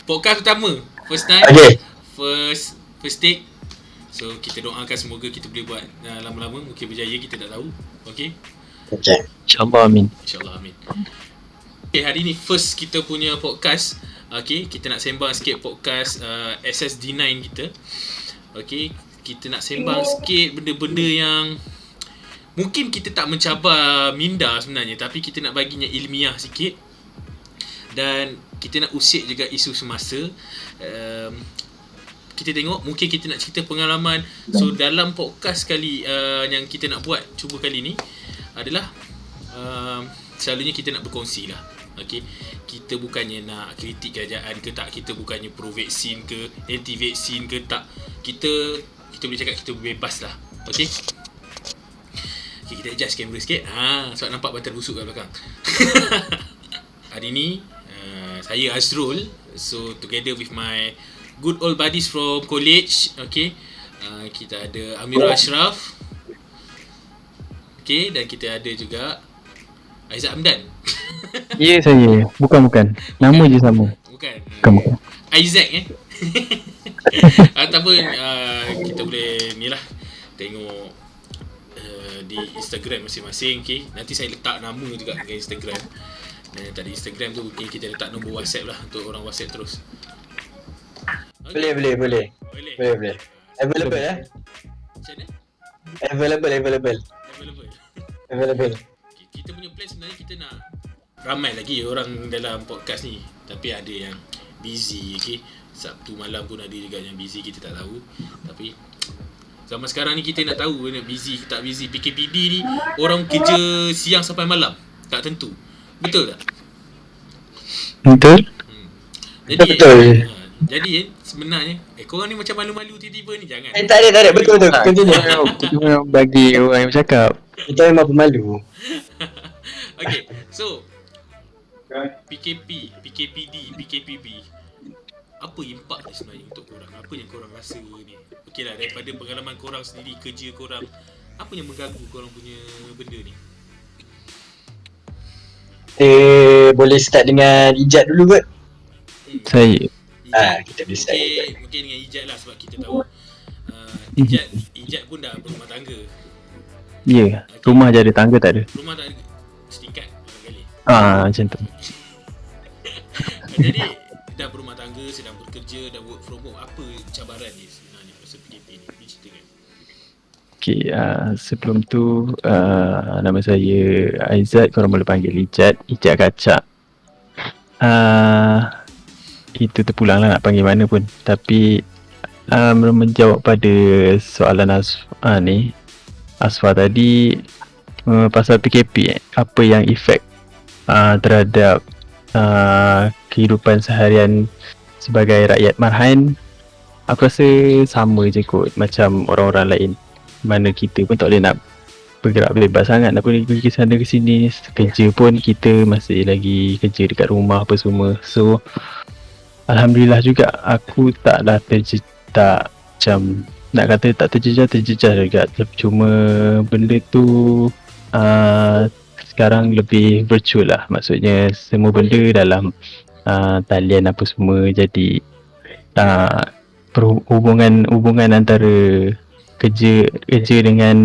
podcast pertama. First time. Okay. First take. So kita doakan semoga kita boleh buat lama-lama, mungkin berjaya, kita tak tahu. Okay. InsyaAllah, amin. InsyaAllah, amin. Okay, hari ni first kita punya podcast. Okay, kita nak sembang sikit podcast SSD9 kita. Okay, kita nak sembang sikit benda-benda yang mungkin kita tak mencabar minda sebenarnya, tapi kita nak baginya ilmiah sikit. Dan kita nak usik juga isu semasa. Kita tengok, mungkin kita nak cerita pengalaman. So dalam podcast kali yang kita nak buat cuba kali ni adalah selalunya kita nak berkongsi lah. Okay, kita bukannya nak kritik kerajaan ke tak, kita bukannya pro vaksin ke anti vaksin ke tak, kita boleh cakap kita bebas lah. Okay, kita adjust kamera sikit sebab nampak bantal busuk kat belakang. Hari ni saya Azrul, so together with my good old buddies from college. Okay, kita ada Amirul Ashraf. Okay, dan kita ada juga Aizat Hamdan. Ya, saya. Bukan. Nama je sama. Bukan. Isaac Ataupun kita boleh ni lah, tengok di Instagram masing-masing. Okay, nanti saya letak nama juga dekat Instagram. Dan tadi Instagram tu mungkin kita letak nombor WhatsApp lah untuk orang WhatsApp terus. Okay. Boleh. Available Macam mana? Available. Kita punya plan sebenarnya kita nak ramai lagi orang dalam podcast ni, tapi ada yang busy. Okay, Sabtu malam pun ada juga yang busy, kita tak tahu. Tapi zaman sekarang ni kita nak tahu busy ke tak busy. PKPD ni orang kerja siang sampai malam, tak tentu. Betul tak? Betul. Jadi jadi sebenarnya korang ni macam malu-malu tiba-tiba ni, jangan. Tak ada. Betul. Continue. Bagi orang yang bercakap. Kita memang pemalu. Okay, so PKPD, apa impak dia sebenarnya untuk korang? Apa yang korang rasa ni? Okey lah, daripada pengalaman korang sendiri, kerja korang, apa yang mengganggu korang punya benda ni? Boleh start dengan Ijat dulu kot. Saya. Kita boleh start. Mungkin dengan Ijat lah, sebab kita tahu Ijat pun dah berumah tangga. Ya, rumah je ada, tangga tak ada. Rumah tak ada, setingkat barangkali. Macam tu. Jadi dah berumah tangga, sedang bekerja, dah work from home. Apa cabaran dia sebenarnya pasal PKP ni? Boleh ceritakan? Okay, sebelum tu nama saya Aizat, korang boleh panggil Ijat Kacak. Itu terpulang lah nak panggil mana pun. Tapi menjawab pada soalan Asfa tadi, pasal PKP, apa yang efek terhadap kehidupan seharian sebagai rakyat marhaen. Aku rasa sama je kot macam orang-orang lain, mana kita pun tak boleh nak bergerak bebas sangat, nak pergi ke sana ke sini. Kerja pun kita masih lagi kerja dekat rumah apa semua. So alhamdulillah juga aku taklah tak macam nak kata tak terjejas juga. Cuma benda tu sekarang lebih virtual lah. Maksudnya semua benda dalam talian apa semua. Jadi hubungan antara kerja dengan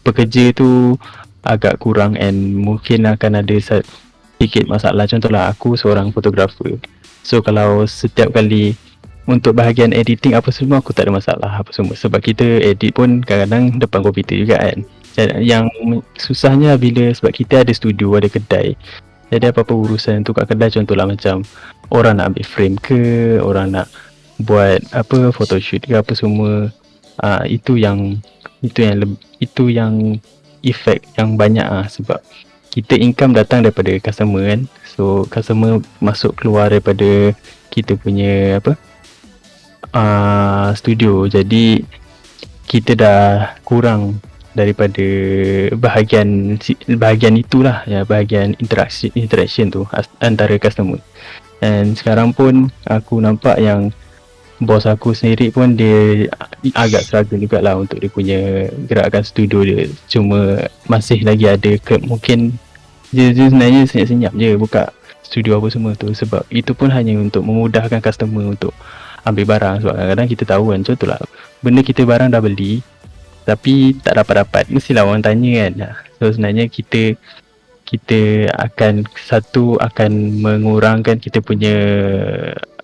pekerja tu agak kurang, and mungkin akan ada sedikit masalah. Contohlah aku seorang fotografer. So kalau setiap kali untuk bahagian editing apa semua aku tak ada masalah apa semua, sebab kita edit pun kadang-kadang depan komputer juga kan. Yang susahnya bila sebab kita ada studio, ada kedai. Jadi apa-apa urusan tu kat kedai, contohlah macam orang nak ambil frame ke, orang nak buat apa photoshoot ke apa semua, itu yang efek yang banyak sebab kita income datang daripada customer kan. So customer masuk keluar daripada kita punya studio. Jadi kita dah kurang daripada bahagian itulah ya, bahagian interaction tu antara customer. And sekarang pun aku nampak yang bos aku sendiri pun dia agak struggle jugalah untuk dia punya gerakkan studio dia. Cuma masih lagi ada mungkin dia sebenarnya senyap-senyap je buka studio apa semua tu, sebab itu pun hanya untuk memudahkan customer untuk ambil barang. Sebab kadang-kadang kita tahu kan, contohlah benda kita barang dah beli tapi tak dapat-dapat, mestilah orang tanya kan. So sebenarnya kita akan mengurangkan kita punya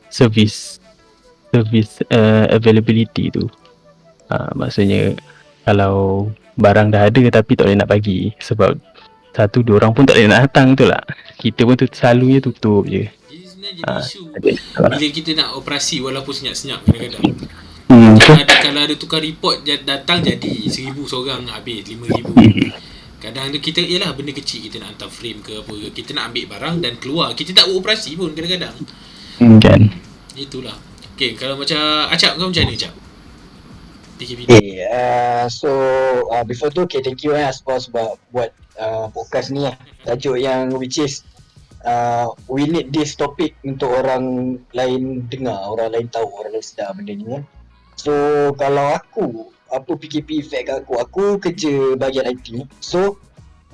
service availability tu. Maksudnya kalau barang dah ada tapi tak boleh nak bagi sebab satu, dua orang pun tak boleh nak datang tu lah. Kita pun tu selalunya tutup je. Jadi sebenarnya jadi isu bila kita nak operasi walaupun senyap-senyap kadang-kadang. Kalau ada tukar report datang jadi 1,000 seorang, habis 5,000. Kadang tu kita, ialah benda kecil, kita nak hantar frame ke apa ke, kita nak ambil barang dan keluar, kita tak buat operasi pun kadang-kadang. Kan. Itulah. Okay, kalau macam Acap, kau macam mana Acap? PKP. So before tu, thank you Aspa sebab buat podcast ni tajuk yang which is we need this topic untuk orang lain dengar, orang lain tahu, orang lain sedar benda ni kan. So kalau apa PKP effect kat aku kerja bahagian IT. So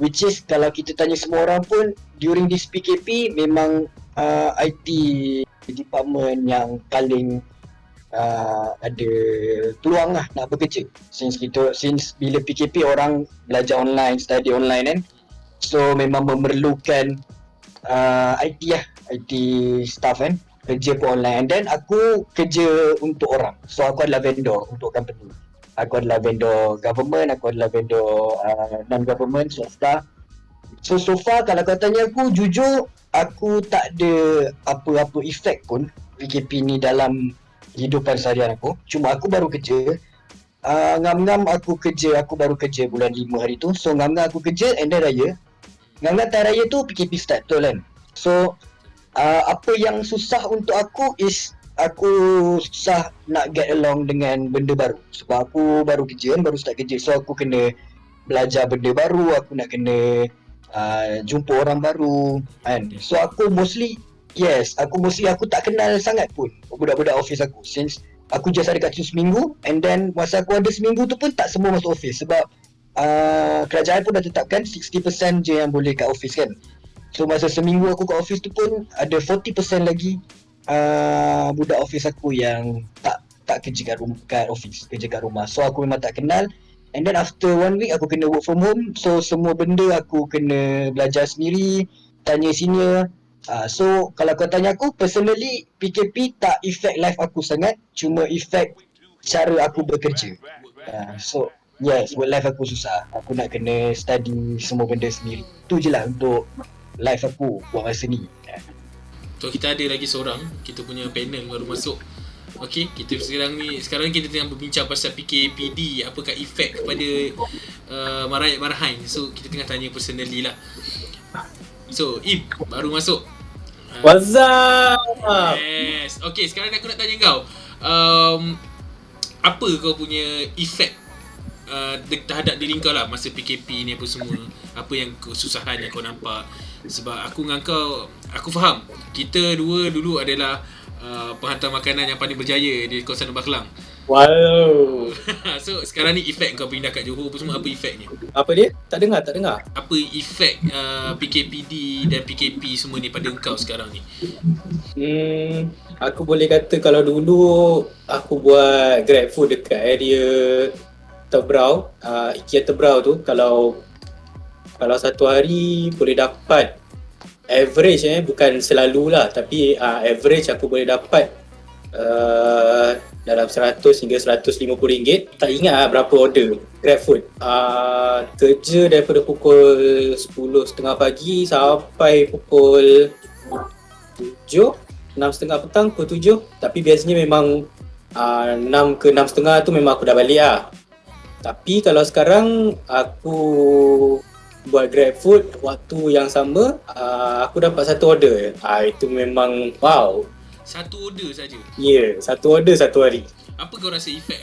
which is kalau kita tanya semua orang pun during this PKP memang IT department yang paling ada peluang lah nak bekerja. Since bila PKP orang belajar online, study online kan. So memang memerlukan IT IT staff kan, kerja pun online. And then aku kerja untuk orang. So aku adalah vendor untuk company. Aku adalah vendor government, aku adalah vendor non-government, swasta. So far kalau kau tanya aku, jujur aku tak ada apa-apa efek pun PKP ni dalam kehidupan seharian aku. Cuma aku baru kerja. Ngam-ngam aku baru kerja bulan 5 hari tu. So ngam-ngam aku kerja and then raya. Ngam-ngam tak raya tu PKP start betul kan. So apa yang susah untuk aku is aku susah nak get along dengan benda baru. Sebab aku baru kerja kan, baru start kerja. So aku kena belajar benda baru, aku nak kena jumpa orang baru kan. So aku mostly aku tak kenal sangat pun budak-budak office aku. Since aku just ada kat situ seminggu, and then masa aku ada seminggu tu pun tak semua masuk office sebab kerajaan pun dah tetapkan 60% je yang boleh kat office kan. So masa seminggu aku kat office tu pun ada 40% lagi budak office aku yang tak kerja kat office, kerja kat rumah. So aku memang tak kenal. And then after 1 week aku kena work from home. So semua benda aku kena belajar sendiri, tanya senior. So kalau kau tanya aku personally, PKP tak affect life aku sangat, cuma affect cara aku bekerja. So yes, buat life aku susah. Aku nak kena study semua benda sendiri. Tu je lah untuk life aku buat masa ni. So kita ada lagi seorang, kita punya panel baru masuk. Okey, sekarang kita tengah berbincang pasal PKPD, apakah efek kepada rakyat Marhain. So kita tengah tanya personally lah. So Im baru masuk. What's up? Yes. Okey, sekarang aku nak tanya kau, apa kau punya efek terhadap diri kau lah masa PKP ni apa semua. Apa yang kesusahan yang kau nampak. Sebab aku dengan kau, aku faham kita dua dulu adalah penghantar makanan yang paling berjaya di kawasan Lembah Kelang. Wow. So sekarang ni efek kau pindah kat Johor apa semua, apa efeknya? Apa dia? Tak dengar. Apa efek PKPD dan PKP semua ni pada kau sekarang ni? Aku boleh kata kalau dulu aku buat grab food dekat area Tebrau, IKEA Tebrau tu, kalau satu hari boleh dapat average bukan selalu lah, tapi average aku boleh dapat dalam 100 hingga RM150. Tak ingat berapa order grab food. Kerja daripada pukul 10.30 pagi sampai pukul 7, 6.30 petang, pukul 7. Tapi biasanya memang 6 ke 6.30 tu memang aku dah balik lah. Tapi kalau sekarang aku buat grab food waktu yang sama, aku dapat satu order. Itu memang wow. Satu order saja? Ya, satu order satu hari. Apa kau rasa efek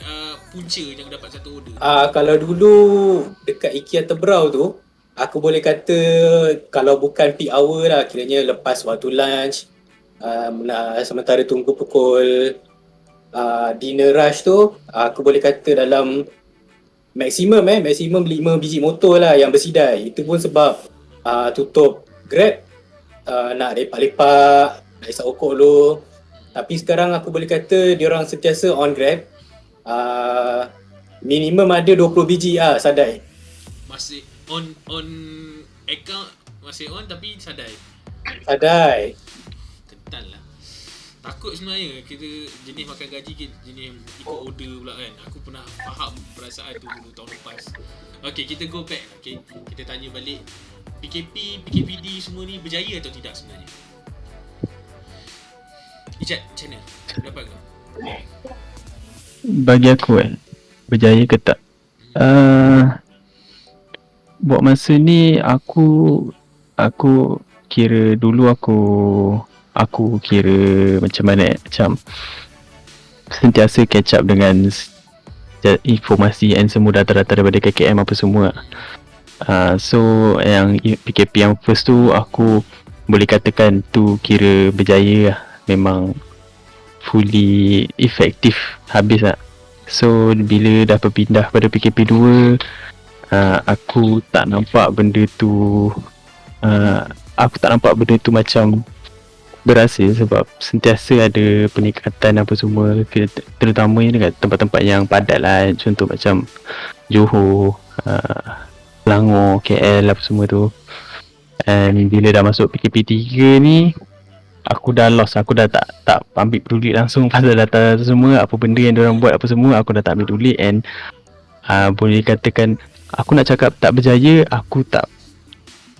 punca yang dapat satu order? Kalau dulu dekat IKEA Tebrau tu, aku boleh kata kalau bukan peak hour lah, kiranya lepas waktu lunch, sementara tunggu pukul dinner rush tu, aku boleh kata dalam maksimum 5 biji motor lah yang bersidai. Itu pun sebab tutup Grab, nak lepak-lepak, nak isap rokok dulu. Tapi sekarang aku boleh kata diorang sentiasa on Grab. Minimum ada 20 biji sadai. Masih on account, masih on tapi sadai. Sadai. Kental lah. Takut sebenarnya kita jenis makan gaji ke jenis ikut order pula kan. Aku pernah faham perasaan tu dulu tahun lepas. Okay, kita go back. Okay, kita tanya balik, PKP, PKPD semua ni berjaya atau tidak sebenarnya? Ijat, macam mana? Pendapat kau? Bagi aku berjaya ke tak? Buat masa ni aku kira dulu aku kira macam mana macam sentiasa catch up dengan informasi and semua data-data daripada KKM apa semua. So yang PKP yang first tu aku boleh katakan tu kira berjaya lah. Memang fully efektif habis lah. So bila dah berpindah pada PKP 2, aku tak nampak benda tu macam berhasil sebab sentiasa ada peningkatan apa semua, terutamanya dekat tempat-tempat yang padat lah, contoh macam Johor, Selangor, KL apa semua tu. And bila dah masuk PKP 3 ni, aku dah lost, aku dah tak ambil peduli langsung pasal data tu semua, apa benda yang diorang buat apa semua aku dah tak ambil peduli. And boleh katakan aku nak cakap tak berjaya, aku tak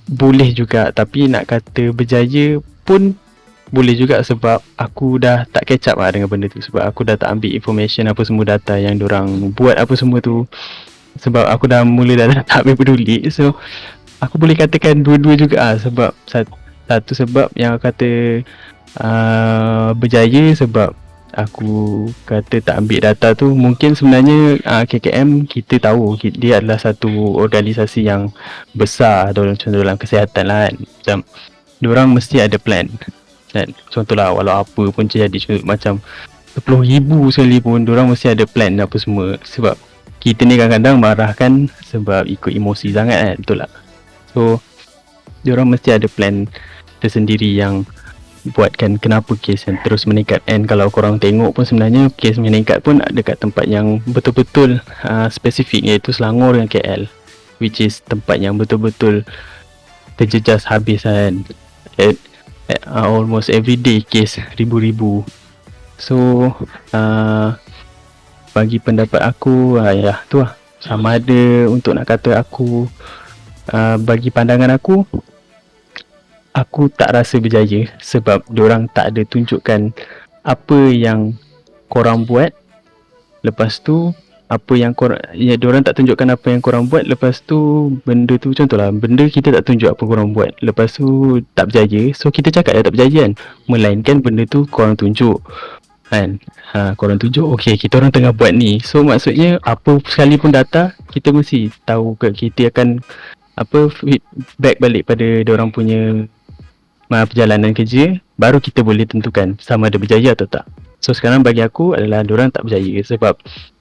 boleh juga, tapi nak kata berjaya pun boleh juga sebab aku dah tak catch up lah dengan benda tu, sebab aku dah tak ambil information apa semua data yang diorang buat apa semua tu, sebab aku dah mula dah tak ambil peduli. So aku boleh katakan dua-dua juga lah, sebab satu sebab yang aku kata berjaya sebab aku kata tak ambil data tu, mungkin sebenarnya KKM kita tahu dia adalah satu organisasi yang besar dalam kesihatan lah kan. Macam diorang mesti ada plan kan? Contohlah walau apa pun jadi, macam 10,000 sekali pun diorang mesti ada plan apa semua. Sebab kita ni kadang-kadang marah kan sebab ikut emosi sangat kan, betul tak? So diorang mesti ada plan tersendiri yang buatkan kenapa kes yang terus meningkat. And kalau korang tengok pun sebenarnya kes meningkat pun dekat tempat yang betul-betul spesifik, iaitu Selangor dan KL, which is tempat yang betul-betul terjejas habis kan. Almost everyday kes ribu-ribu. So bagi pendapat aku ya tu lah, sama ada untuk nak kata aku bagi pandangan aku tak rasa berjaya sebab diorang tak ada tunjukkan apa yang korang buat. Lepas tu apa yang diorang tak tunjukkan apa yang korang buat. Lepas tu benda tu, contohlah benda kita tak tunjuk apa korang buat, lepas tu tak berjaya, so kita cakap tak berjaya kan. Melainkan benda tu korang tunjuk kan, korang tunjuk okay kita orang tengah buat ni. So maksudnya apa sekalipun data kita mesti tahu ke, kita akan feedback balik pada diorang punya perjalanan kerja, baru kita boleh tentukan sama ada berjaya atau tak. So sekarang bagi aku adalah diorang tak berjaya sebab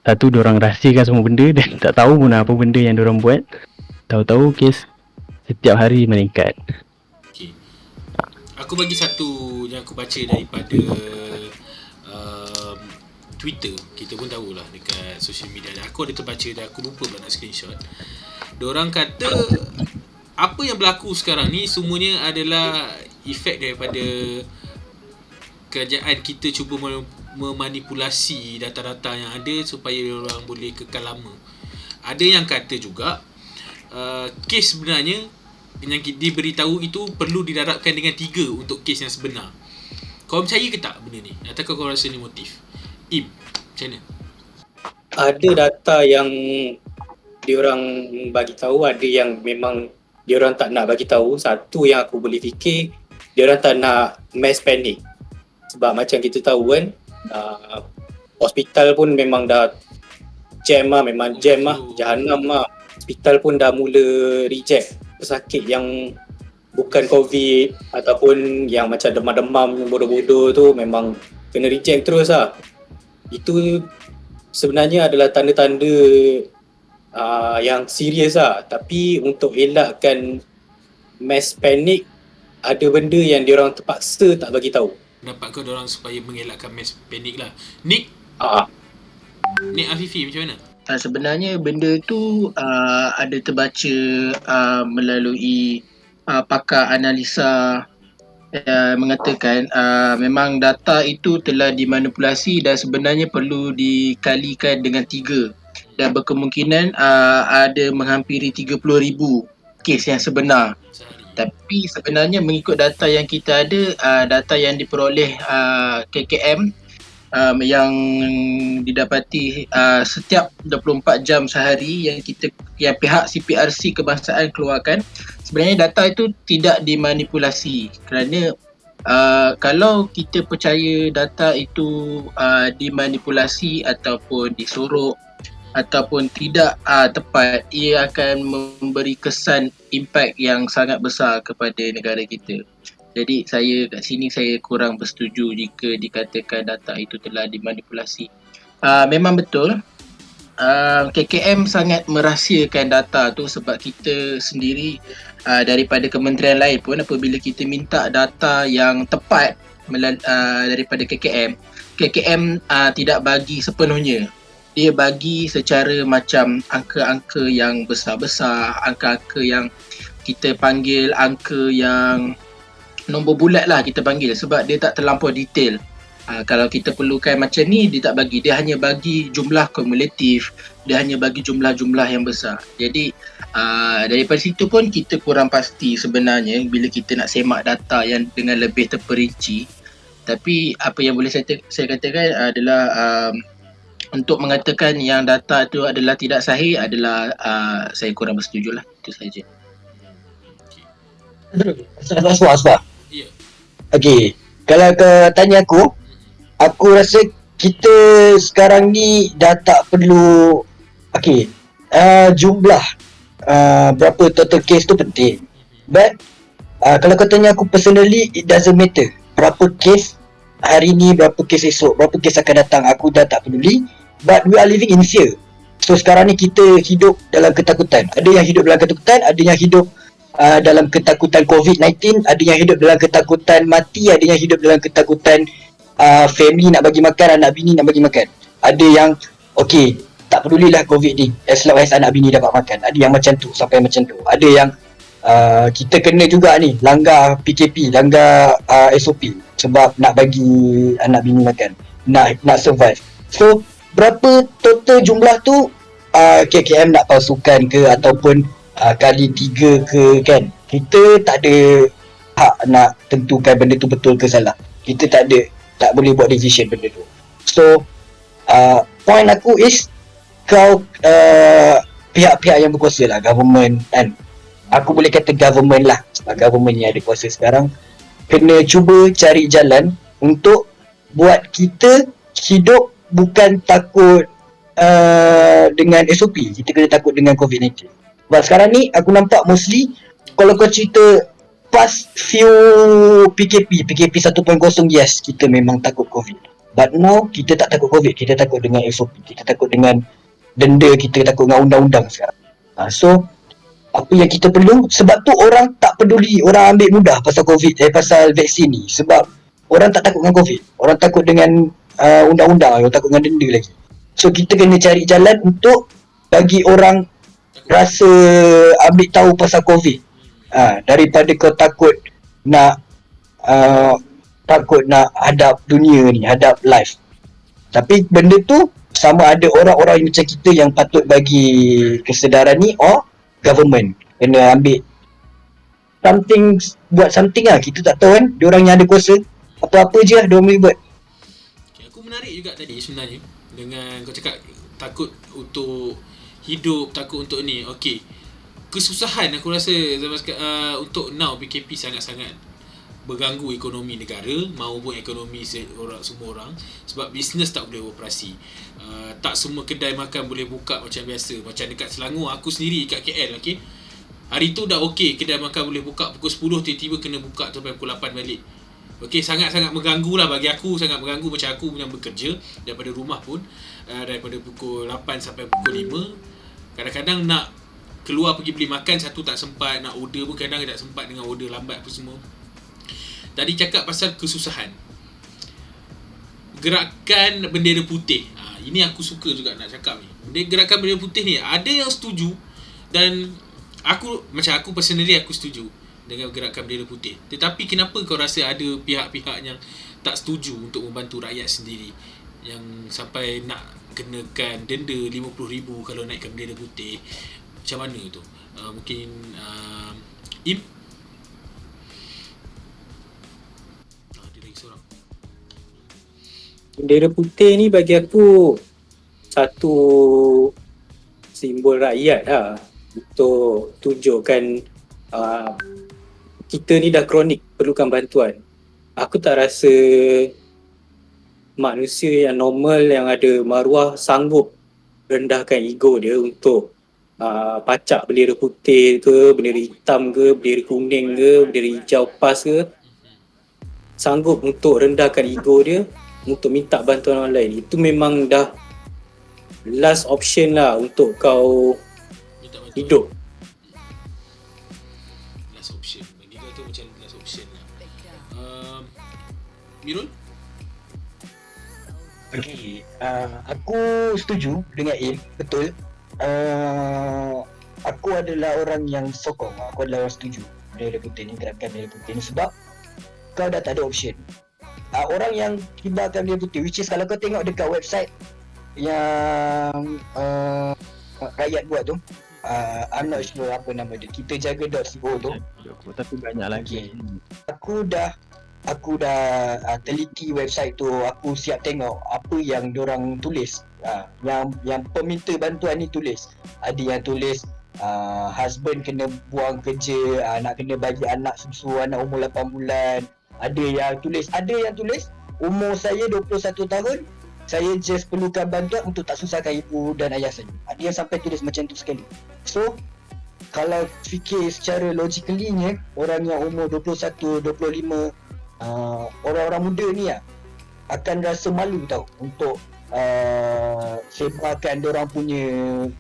satu, diorang rahsiakan semua benda dan tak tahu pun apa benda yang diorang buat. Tahu-tahu kes setiap hari meningkat. Okay. Aku bagi satu yang aku baca daripada Twitter. Kita pun tahulah dekat social media. Aku ada terbaca dan aku lupa pula nak screenshot. Diorang kata apa yang berlaku sekarang ni semuanya adalah efek daripada kerajaan kita cuba memanipulasi data-data yang ada supaya orang boleh kekal lama. Ada yang kata juga kes sebenarnya yang diberitahu itu perlu didarabkan dengan 3 untuk kes yang sebenar. Kau percaya ke tak benda ni? Ataukah kau rasa ni motif? Im, macam mana? Ada data yang diorang bagi tahu, ada yang memang diorang tak nak bagi tahu. Satu yang aku boleh fikir, diorang tak nak mass panic. Sebab macam kita tahu kan, hospital pun memang dah jam lah, memang jam lah, jahanam lah. Hospital pun dah mula reject pesakit yang bukan COVID ataupun yang macam demam-demam bodoh-bodoh tu, memang kena reject terus lah. Itu sebenarnya adalah tanda-tanda yang serius lah. Tapi untuk elakkan mass panic, ada benda yang diorang terpaksa tak bagi tahu. Dapat kau orang supaya mengelakkan mass panic lah. Nick Ah, Afifi macam mana? Sebenarnya benda tu ada terbaca melalui pakar analisa mengatakan memang data itu telah dimanipulasi dan sebenarnya perlu dikalikan dengan 3 dan berkemungkinan ada menghampiri 30,000 kes yang sebenar. Sehari. Tapi sebenarnya mengikut data yang kita ada, data yang diperoleh KKM yang didapati setiap 24 jam sehari yang pihak CPRC kebangsaan keluarkan, sebenarnya data itu tidak dimanipulasi kerana kalau kita percaya data itu dimanipulasi ataupun disorok ataupun tidak tepat, ia akan memberi kesan impak yang sangat besar kepada negara kita. Jadi kat sini saya kurang bersetuju jika dikatakan data itu telah dimanipulasi. Memang betul KKM sangat merahsiakan data tu sebab kita sendiri daripada kementerian lain pun apabila kita minta data yang tepat daripada KKM tidak bagi sepenuhnya. Dia bagi secara macam angka-angka yang besar-besar, angka-angka yang kita panggil angka yang nombor bulat lah kita panggil sebab dia tak terlampau detail. Kalau kita perlukan macam ni, dia tak bagi. Dia hanya bagi jumlah kumulatif. Dia hanya bagi jumlah-jumlah yang besar. Jadi daripada situ pun kita kurang pasti sebenarnya bila kita nak semak data yang dengan lebih terperinci. Tapi apa yang boleh saya katakan adalah untuk mengatakan yang data itu adalah tidak sahih adalah saya kurang bersetuju lah. Itu saja. Asbah. Ya. Okay, kalau kau tanya aku rasa kita sekarang ni dah tak perlu jumlah berapa total case tu penting. But kalau kau tanya aku personally, it doesn't matter berapa case hari ni, berapa case esok, berapa case akan datang, aku dah tak peduli. But we are living in fear. So sekarang ni kita hidup dalam ketakutan. Ada yang hidup dalam ketakutan, ada yang hidup dalam ketakutan COVID-19, ada yang hidup dalam ketakutan mati, ada yang hidup dalam ketakutan family nak bagi makan, anak bini nak bagi makan. Ada yang tak pedulilah COVID ni, as long as anak bini dapat makan. Ada yang macam tu, sampai macam tu. Ada yang kita kena juga ni, langgar PKP, langgar SOP sebab nak bagi anak bini makan, nak survive. So berapa total jumlah tu KKM nak palsukan ke ataupun kali 3 ke kan, kita tak ada hak nak tentukan benda tu betul ke salah. Kita tak boleh buat decision benda tu. So point aku is pihak-pihak yang berkuasa lah, government kan, aku boleh kata government lah sebab government yang ada kuasa sekarang, kena cuba cari jalan untuk buat kita hidup bukan takut dengan SOP, kita kena takut dengan COVID-19. Sebab sekarang ni aku nampak mostly kalau kau cerita past few PKP 1.0, yes kita memang takut COVID. But now kita tak takut COVID, kita takut dengan SOP, kita takut dengan denda, kita takut dengan undang-undang sekarang. So apa yang kita perlu, sebab tu orang tak peduli, orang ambil mudah pasal COVID, pasal vaksin ni, sebab orang tak takut dengan COVID, orang takut dengan undang-undang, orang takut dengan denda lagi. So kita kena cari jalan untuk bagi orang rasa ambil tahu pasal COVID, daripada kau takut nak hadap dunia ni, hadap life. Tapi benda tu sama ada orang-orang macam kita yang patut bagi kesedaran ni, or government kena ambil buat something lah. Kita tak tahu kan, diorang yang ada kuasa, apa-apa je lah diorang boleh buat. Aku menarik juga tadi sebenarnya dengan kau cakap takut untuk hidup, takut untuk ni. Kesusahan aku rasa untuk now PKP sangat-sangat berganggu ekonomi negara maupun ekonomi semua orang, sebab bisnes tak boleh operasi. Tak semua kedai makan boleh buka macam biasa. Macam dekat Selangor, aku sendiri kat KL, hari tu dah kedai makan boleh buka pukul 10, tiba-tiba kena buka sampai pukul 8 balik. Sangat-sangat mengganggu lah bagi aku, sangat mengganggu. Macam aku yang bekerja daripada rumah pun, daripada pukul 8 sampai pukul 5, kadang-kadang nak keluar pergi beli makan, satu tak sempat, nak order pun kadang tak sempat dengan order lambat apa semua. Tadi cakap pasal kesusahan. Gerakan bendera putih. Ini aku suka juga nak cakap ni. Gerakan bendera putih ni ada yang setuju dan aku personally aku setuju dengan gerakan bendera putih. Tetapi kenapa kau rasa ada pihak-pihak yang tak setuju untuk membantu rakyat sendiri, yang sampai nak kenakan denda 50,000 kalau naikkan bendera putih? Macam mana tu? Mungkin Im? Ada lagi seorang. Bendera putih ni bagi aku satu simbol rakyat lah, untuk tunjukkan kita ni dah kronik perlukan bantuan. Aku tak rasa manusia yang normal yang ada maruah sanggup rendahkan ego dia untuk pacak bendera putih ke, bendera hitam ke, bendera kuning ke, bendera hijau pas ke, sanggup untuk rendahkan ego dia untuk minta bantuan orang lain. Itu memang dah last option lah untuk kau Minta bantuan. hidup. Last option. Bagi kau tu macam last option lah. Mirul? Okay, aku setuju dengan Il, betul. Aku adalah orang yang sokong, aku adalah orang setuju bendera putih ni, gerakan bendera putih ni, sebab kau dah tak ada option. Orang yang kibarkan bendera putih, which is kalau kau tengok dekat website yang rakyat buat tu, I'm not sure apa nama dia, kitajaga.co tu. Tapi banyak lagi. Aku dah teliti website tu, aku siap tengok apa yang diorang tulis. Yang peminta bantuan ni tulis. Ada yang tulis husband kena buang kerja, nak kena bagi anak susu anak umur 8 bulan. Ada yang tulis umur saya 21 tahun, saya just perlukan bantuan untuk tak susahkan ibu dan ayah saya. Ada yang sampai tulis macam tu sekali. So kalau fikir secara logically-nya, orang yang umur 21, 25, orang-orang muda ni akan rasa malu tau untuk sebarkan diorang punya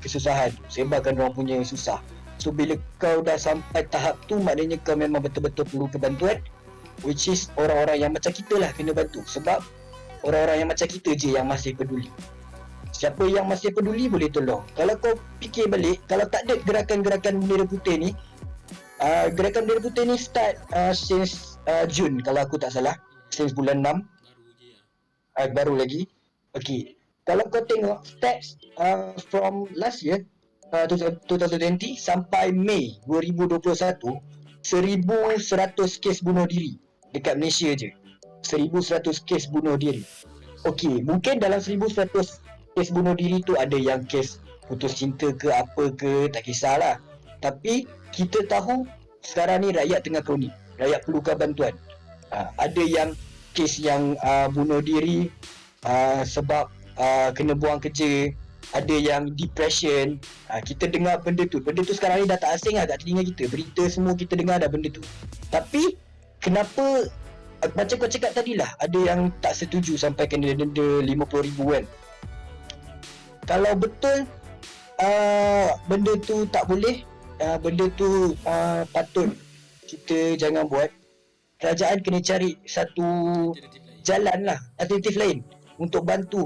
kesusahan, sebarkan diorang punya susah. So bila kau dah sampai tahap tu, maknanya kau memang betul-betul perlu kebantuan, which is orang-orang yang macam kita lah kena bantu. Sebab orang-orang yang macam kita je yang masih peduli. Siapa yang masih peduli boleh tolong. Kalau kau fikir balik, kalau tak ada gerakan-gerakan bendera putih ni, gerakan bendera putih ni start since Jun kalau aku tak salah, since bulan 6 baru lagi. Okay, kalau kau tengok stats from last year 2020 sampai Mei 2021, 1,100 kes bunuh diri dekat Malaysia je. 1,100 kes bunuh diri. Okay, mungkin dalam 1,100 kes bunuh diri tu ada yang kes putus cinta ke apa ke, tak kisahlah. Tapi kita tahu sekarang ni rakyat tengah kronik, rakyat perlukan bantuan. Ada yang kes yang bunuh diri sebab kena buang kerja, ada yang depression. Kita dengar benda tu sekarang ni dah tak asing lah kat telinga kita. Berita semua kita dengar dah benda tu. Tapi kenapa, macam kau cakap tadi lah, ada yang tak setuju sampai kena denda 50,000 kan. Kalau betul benda tu tak boleh, benda tu patut kita jangan buat, kerajaan kena cari satu jalan lah, alternatif lain untuk bantu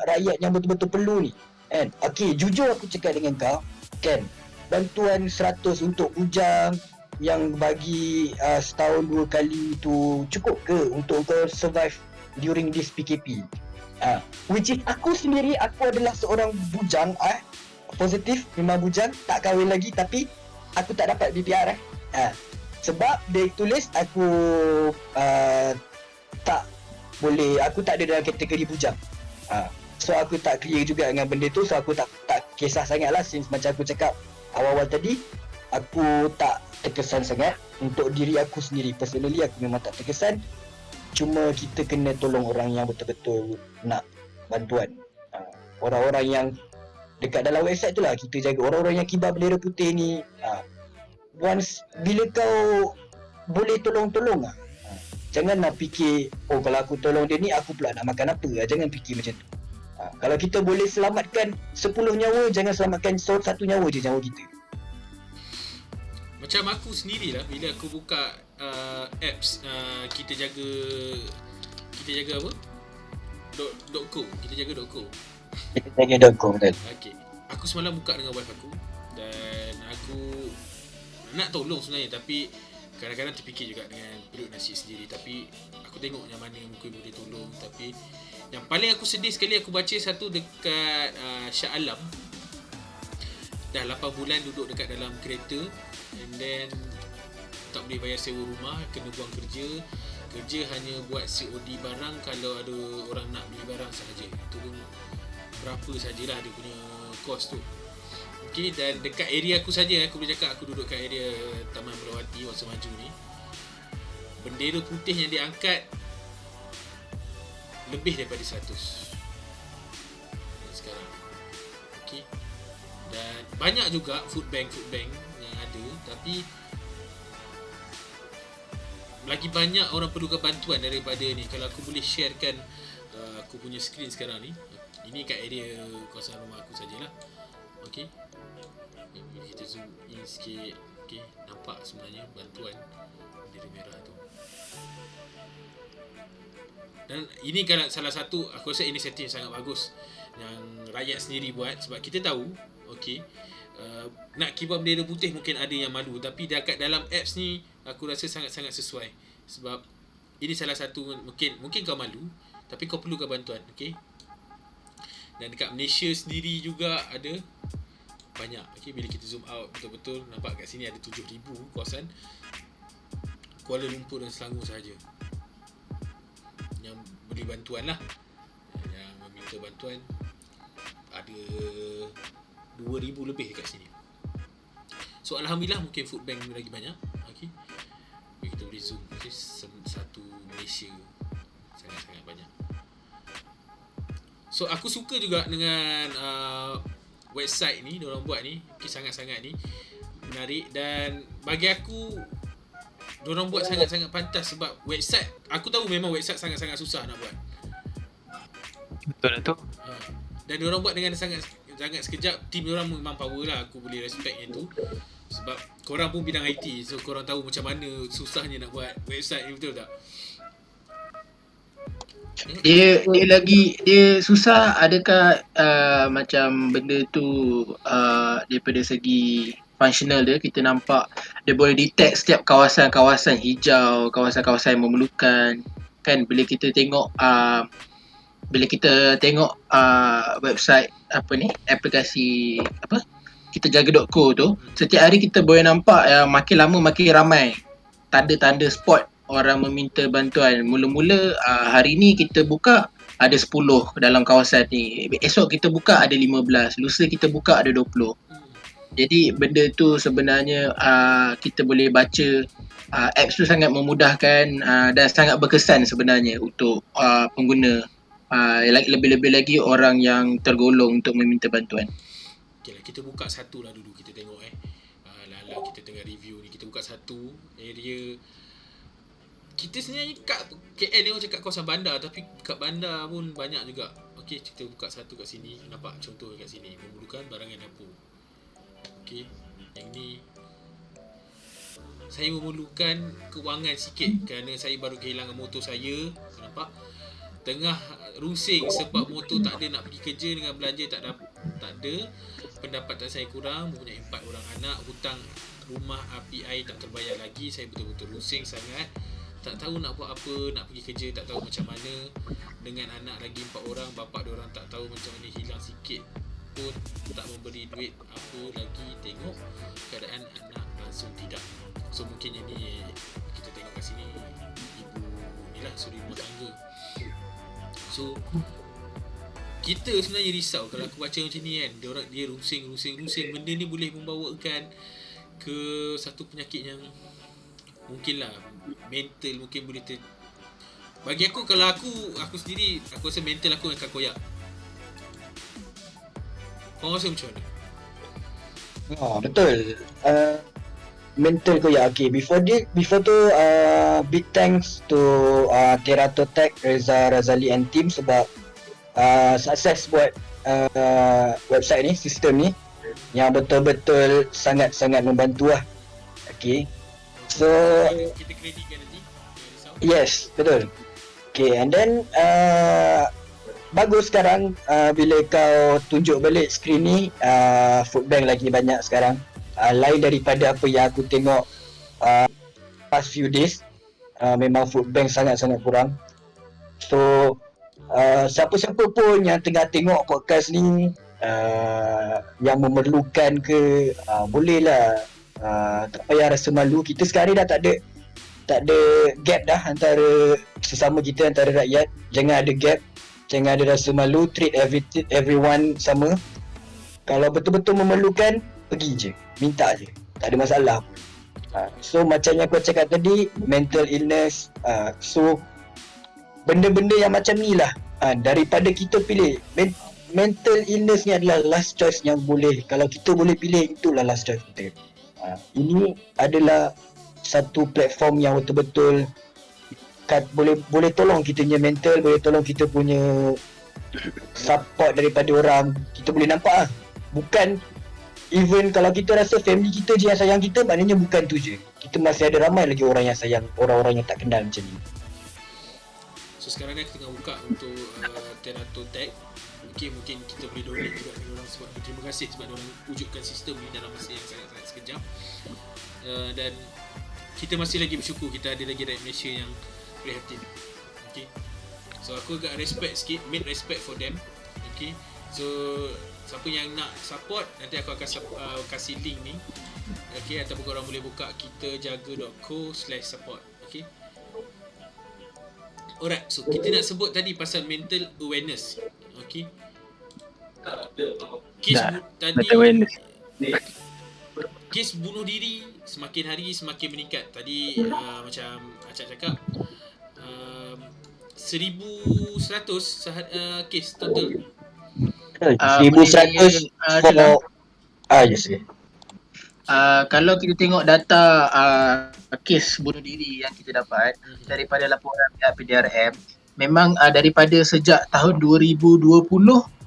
rakyat yang betul-betul perlu ni kan. Okay, jujur aku cakap dengan kau kan, bantuan 100 untuk bujang yang bagi setahun 2 kali tu cukup ke untuk kau survive during this PKP? Which is aku sendiri, aku adalah seorang bujang, positif, memang bujang, tak kahwin lagi, tapi aku tak dapat BPR sebab dia tulis aku tak boleh, aku tak ada dalam kategori bujang. So aku tak clear juga dengan benda tu, so aku tak kisah sangat lah, since macam aku cakap awal-awal tadi, aku tak terkesan sangat. Untuk diri aku sendiri, personally aku memang tak terkesan. Cuma kita kena tolong orang yang betul-betul nak bantuan. Orang-orang yang dekat dalam website tu lah kita jaga, orang-orang yang kibar bendera putih ni. Once bila kau boleh tolong lah, jangan nak fikir, oh kalau aku tolong dia ni aku pula nak makan apa. Jangan fikir macam tu. Kalau kita boleh selamatkan 10 nyawa, jangan selamatkan 1 nyawa je nyawa kita. Macam aku sendirilah, bila aku buka apps kita jaga apa? .co. Kita jaga .co. Kita jaga .com betul. Okey. Aku semalam buka dengan wife aku dan aku nak tolong sebenarnya, tapi kadang-kadang terfikir juga dengan perut nasi sendiri, tapi aku tengok yang mana yang mungkin boleh tolong. Tapi yang paling aku sedih sekali, aku baca satu dekat Shah Alam. Dah 8 bulan duduk dekat dalam kereta, and then tak boleh bayar sewa rumah, kena buang kerja hanya buat COD barang kalau ada orang nak beli barang sahaja. Itu pun berapa sajalah dia punya kos tu. Okey, dan dekat area aku saja, aku boleh cakap aku duduk kat area Taman Melawati, Wangsa Maju ni, bendera putih yang diangkat lebih daripada 100 sekarang. Okey, dan banyak juga food bank yang ada, tapi lagi banyak orang perlukan bantuan daripada ni. Kalau aku boleh sharekan aku punya skrin sekarang ni, ini kat area kawasan rumah aku sajalah. Okey, kita zoom in sikit. Okey, nampak sebenarnya bantuan bendera merah tu. Dan ini kalau salah satu, aku rasa inisiatif sangat bagus yang rakyat sendiri buat, sebab kita tahu, okey, nak kibar bendera putih mungkin ada yang malu, tapi dekat dalam apps ni aku rasa sangat-sangat sesuai, sebab ini salah satu, mungkin kau malu tapi kau perlukan bantuan. Okey, dan dekat Malaysia sendiri juga ada banyak. Okey, bila kita zoom out betul-betul, nampak kat sini ada 7,000 kawasan Kuala Lumpur dan Selangor sahaja yang beri bantuan lah, yang meminta bantuan. Ada 2,000 lebih kat sini. So alhamdulillah, mungkin food bank lagi banyak. Okey, kita boleh zoom. Okay, satu Malaysia sangat-sangat banyak. So aku suka juga dengan website ni, diorang buat ni, okay, sangat-sangat ni menarik, dan bagi aku diorang buat sangat-sangat pantas, sebab website, aku tahu memang website sangat-sangat susah nak buat. Betul tu. Dan diorang buat dengan sangat sekejap. Team diorang memang power lah, aku boleh respect yang tu, sebab korang pun bidang IT, so korang tahu macam mana susahnya nak buat website ni, betul tak? Dia susah. Adakah macam benda tu daripada segi functional dia, kita nampak dia boleh detect setiap kawasan-kawasan hijau, kawasan-kawasan yang memerlukan, kan? Bila kita tengok website aplikasi kita jaga.co tu, setiap hari kita boleh nampak makin lama makin ramai tanda-tanda spot orang meminta bantuan. Mula-mula hari ni kita buka ada 10 dalam kawasan ni, esok kita buka ada 15, lusa kita buka ada 20. Jadi benda tu sebenarnya kita boleh baca, apps tu sangat memudahkan dan sangat berkesan sebenarnya untuk pengguna, lebih-lebih lagi orang yang tergolong untuk meminta bantuan. Okay lah, kita buka satu lah dulu, kita tengok kita tengah review ni, kita buka satu area. Kita sebenarnya kat KL ni orang cakap kawasan bandar, tapi kat bandar pun banyak juga. Okey, kita buka satu kat sini, nampak contoh kat sini, memerlukan barangan dapur. Okey, yang ni saya memerlukan kewangan sikit kerana saya baru kehilangan motor saya, nampak? Tengah rusing sebab motor tak ada, nak pergi kerja dengan belanja tak ada. Pendapatan saya kurang, mempunyai 4 orang anak, hutang rumah, api air tak terbayar lagi. Saya betul-betul rusing sangat, tak tahu nak buat apa, nak pergi kerja tak tahu macam mana. Dengan anak lagi 4 orang, bapak diorang tak tahu macam mana, hilang sikit pun tak memberi duit apa lagi. Tengok keadaan anak langsung tidak. So mungkin yang ni kita tengok kat sini, ibu ni lah, suri rumah tangga. So kita sebenarnya risau kalau aku baca macam ni kan, dia rusing. Benda ni boleh membawakan ke satu penyakit yang mungkinlah mental, mungkin boleh bagi aku, kalau aku sendiri, aku rasa mental aku akan koyak. Kau rasa macam mana? Betul. Mental koyak. Okay, before tu big thanks to Teratotech, Reza Razali and team sebab sukses buat website ni, sistem ni yang betul-betul sangat-sangat membantu lah. Okay. So Kita kreditkan nanti. Jangan risau. yes, betul. Okay, and then bagus sekarang bila kau tunjuk balik skrin ni, food bank lagi banyak sekarang. Lain daripada apa yang aku tengok past few days. Memang food bank sangat-sangat kurang. So siapa-siapa pun yang tengah tengok podcast ni yang memerlukan ke, bolehlah, tak payah rasa malu. Kita sekarang ni dah tak ada gap dah antara sesama kita, antara rakyat. Jangan ada gap, jangan ada rasa malu, treat everyone sama. Kalau betul-betul memerlukan, pergi je, minta je, tak ada masalah. So macam yang aku cakap tadi, mental illness, so benda-benda yang macam ni lah, daripada kita pilih mental illness ni adalah last choice yang boleh, kalau kita boleh pilih, itulah last choice kita. Ini adalah satu platform yang betul-betul boleh tolong kita punya mental, boleh tolong kita punya support daripada orang. Kita boleh nampak bukan even kalau kita rasa family kita je yang sayang kita, maknanya bukan tu je, kita masih ada ramai lagi orang yang sayang, orang-orang yang tak kenal macam ni. So sekarang ni aku tengah buka untuk Terato Tech. Mungkin kita boleh donate juga dengan orang sebab terima kasih sebab diorang wujudkan sistem ni dalam masa yang sangat-sangat sekejap. Dan kita masih lagi bersyukur kita ada lagi rakyat Malaysia yang prihatin. Okay. So aku agak respect sikit, made respect for them. Okay. So siapa yang nak support, nanti aku akan kasih link ni. Okay, ataupun korang boleh buka kitajaga.co/support. Okay. Alright, so kita nak sebut tadi pasal mental awareness. Okay. Kes kes bunuh diri semakin hari semakin meningkat. Tadi macam Acak cakap 1,100 kes total. 1,100 for yes. Kalau kita tengok data kes bunuh diri yang kita dapat daripada laporan pihak PDRM, memang daripada sejak tahun 2020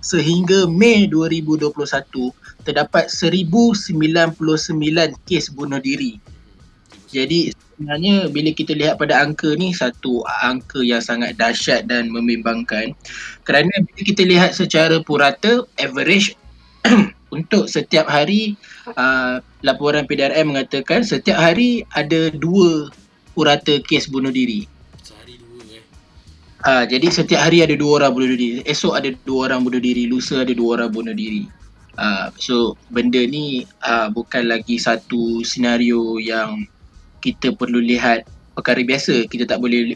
sehingga Mei 2021 terdapat 1,099 kes bunuh diri. Jadi sebenarnya bila kita lihat pada angka ni, satu angka yang sangat dahsyat dan membimbangkan, kerana bila kita lihat secara purata average untuk setiap hari, laporan PDRM mengatakan setiap hari ada 2 purata kes bunuh diri. Sehari 2 jadi setiap hari ada 2 orang bunuh diri. Esok ada 2 orang bunuh diri, lusa ada 2 orang bunuh diri. So benda ni bukan lagi satu senario yang kita perlu lihat perkara biasa. Kita tak boleh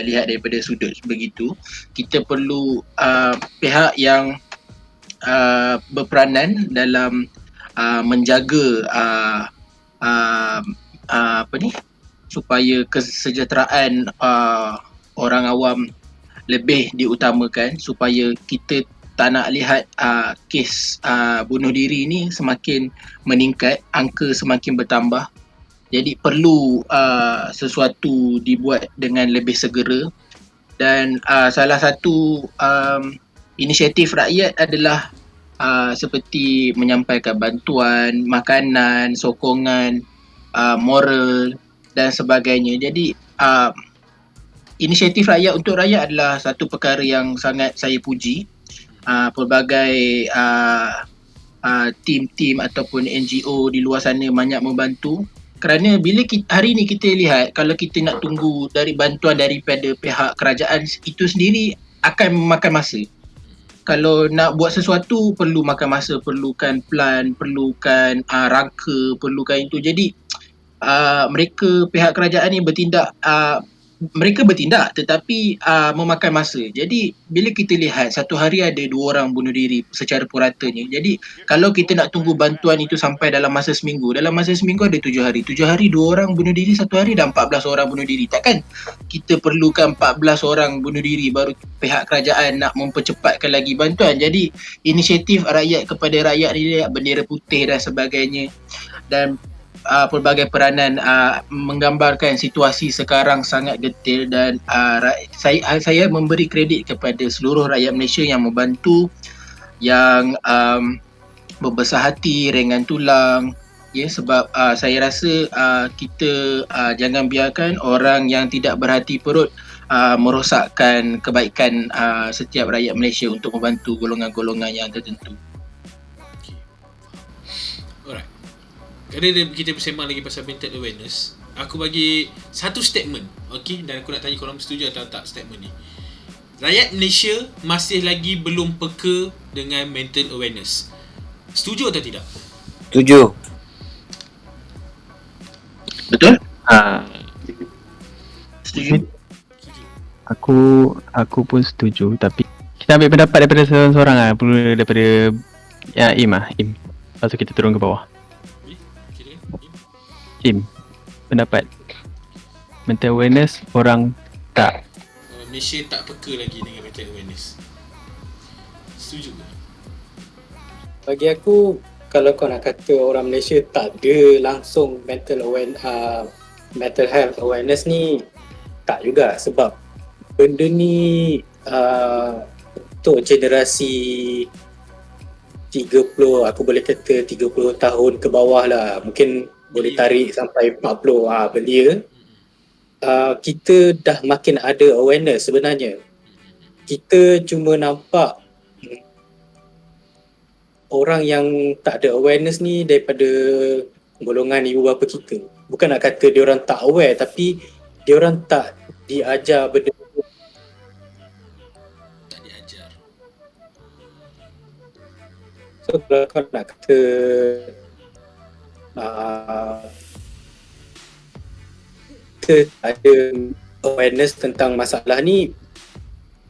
lihat daripada sudut begitu. Kita perlu pihak yang berperanan dalam menjaga supaya kesejahteraan orang awam lebih diutamakan, supaya kita tak nak lihat kes bunuh diri ni semakin meningkat, angka semakin bertambah. Jadi perlu sesuatu dibuat dengan lebih segera. Dan salah satu inisiatif rakyat adalah seperti menyampaikan bantuan, makanan, sokongan, moral dan sebagainya. Jadi inisiatif rakyat untuk rakyat adalah satu perkara yang sangat saya puji. Pelbagai tim-tim ataupun NGO di luar sana banyak membantu. Kerana bila hari ni kita lihat, kalau kita nak tunggu dari bantuan daripada pihak kerajaan itu sendiri akan memakan masa. Kalau nak buat sesuatu perlu makan masa, perlukan plan, perlukan rangka, perlukan itu. Jadi mereka pihak kerajaan ni bertindak tetapi memakan masa. Jadi bila kita lihat satu hari ada 2 orang bunuh diri secara puratanya. Jadi kalau kita nak tunggu bantuan itu sampai dalam masa seminggu, ada 7 hari. 7 hari 2 orang bunuh diri, satu hari dah 14 orang bunuh diri. Takkan kita perlukan 14 orang bunuh diri baru pihak kerajaan nak mempercepatkan lagi bantuan. Jadi inisiatif rakyat kepada rakyat ni, bendera putih dan sebagainya, dan pelbagai peranan menggambarkan situasi sekarang sangat detail. Dan saya memberi kredit kepada seluruh rakyat Malaysia yang membantu, yang berbesar hati, ringan tulang, Ya, sebab saya rasa kita jangan biarkan orang yang tidak berhati perut merosakkan kebaikan setiap rakyat Malaysia untuk membantu golongan-golongan yang tertentu. Okay. Alright. Kerana kita bersembang lagi pasal mental awareness, aku bagi satu statement, okay? Dan aku nak tanya korang setuju atau tak statement ni. Rakyat Malaysia masih lagi belum peka dengan mental awareness. Setuju atau tidak? Setuju. Betul? Setuju. Setuju? Aku pun setuju, tapi kita ambil pendapat daripada seorang-seorang lah, perlu daripada Im. Lepas tu kita turun ke bawah. Kira Im, pendapat mental awareness orang tak. Malaysia tak peka lagi dengan mental awareness. Setuju ke? Bagi aku, kalau kau nak kata orang Malaysia tak ada langsung mental health awareness ni, tak juga, sebab benda ni untuk generasi 30, aku boleh kata 30 tahun ke bawah lah, mungkin boleh tarik sampai 40 belia. Kita dah makin ada awareness sebenarnya. Kita cuma nampak orang yang tak ada awareness ni daripada golongan ibu bapa kita. Bukan nak kata dia orang tak aware, tapi dia orang tak diajar benda, Tak diajar. so kalau kau nak kata kita ada awareness tentang masalah ni,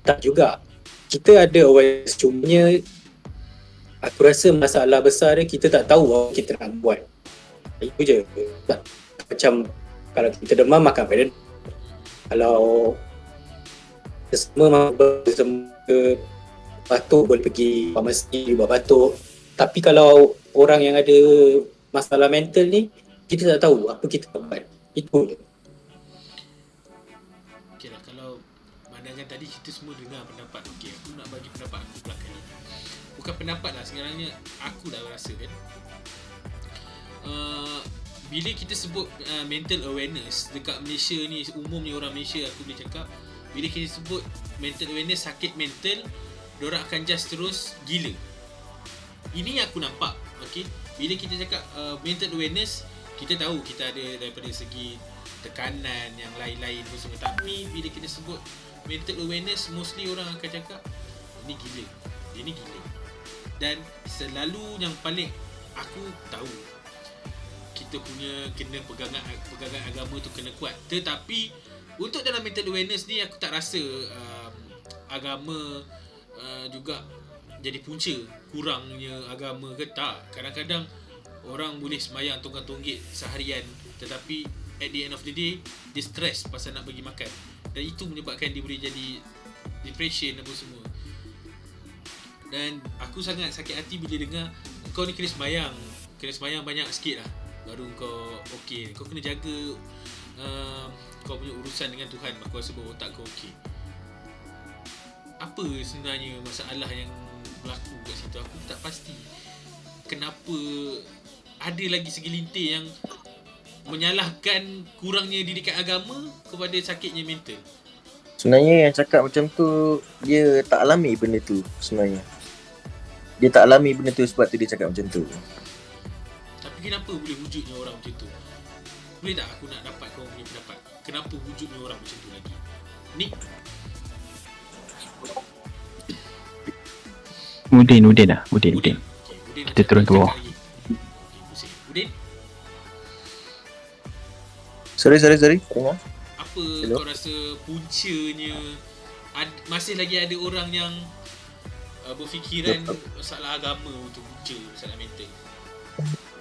tak juga. Kita ada awareness, cumanya aku rasa masalah besar dia kita tak tahu apa kita nak buat. Itu je. Macam kalau kita demam, makan pada kalau semua batuk, boleh pergi farmasi buat batuk. Tapi kalau orang yang ada masalah mental ni, kita tak tahu apa kita nak buat. Itu je. Okay lah, kalau pandangan tadi kita semua dengar pendapat. Okay, aku nak bagi pendapat aku pula kali ni. Bukan pendapat lah, sebenarnya aku dah rasa kan, bila kita sebut mental awareness dekat Malaysia ni, umumnya orang Malaysia aku boleh cakap, bila kita sebut mental awareness, sakit mental, diorang akan just terus gila. Ini yang aku nampak. Okay, bila kita cakap mental awareness, kita tahu kita ada daripada segi tekanan yang lain-lain pun semua. Tapi bila kita sebut mental awareness, mostly orang akan cakap ini gila, ini gila. Dan selalu yang paling aku tahu, kita punya kena pegangan agama tu kena kuat. Tetapi untuk dalam mental awareness ni, aku tak rasa agama juga jadi punca kurangnya agama ke tak. Kadang-kadang orang boleh sembahyang tonggang-tonggit seharian, tetapi at the end of the day dia stress pasal nak bagi makan, dan itu menyebabkan dia boleh jadi depression apa semua. Dan aku sangat sakit hati bila dengar kau ni kena sembahyang banyak sikit lah baru kau okey. Kau kena jaga kau punya urusan dengan Tuhan, aku rasa bahawa otak kau okey. Apa sebenarnya masalah yang berlaku kat situ? Aku tak pasti kenapa ada lagi segelintir yang menyalahkan kurangnya didikan agama kepada sakitnya mental. Sebenarnya yang cakap macam tu, dia tak alami benda tu sebenarnya. Dia tak alami benda tu, sebab tu dia cakap macam tu. Tapi kenapa boleh wujudnya orang macam tu? Boleh tak aku nak dapat kau punya pendapat? Kenapa wujudnya orang macam tu lagi? Nick? Udin lah. Udin. Okay, Kita turun ke bawah. Udin? Sorry. Tengok. Apa Hello? kau rasa puncanya masih lagi ada orang yang berfikiran masalah agama untuk punca masalah mental?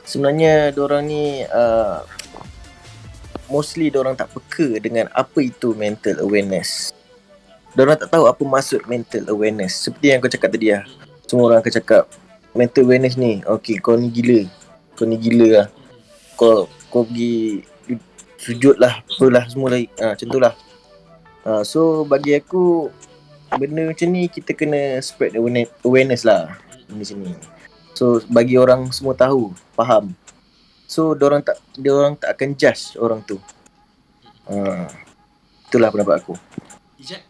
Sebenarnya diorang ni mostly diorang tak peka dengan apa itu mental awareness. Diorang tak tahu apa maksud mental awareness. Seperti yang kau cakap tadi lah. Semua orang akan cakap mental awareness ni, okay, kau ni gila lah. Kau pergi sujud lah, apalah semua lagi, macam tu lah. So bagi aku, benda macam ni kita kena spread awareness lah di sini. So bagi orang semua tahu, faham. So diorang tak akan judge orang tu. Itulah pendapat aku. Ijat?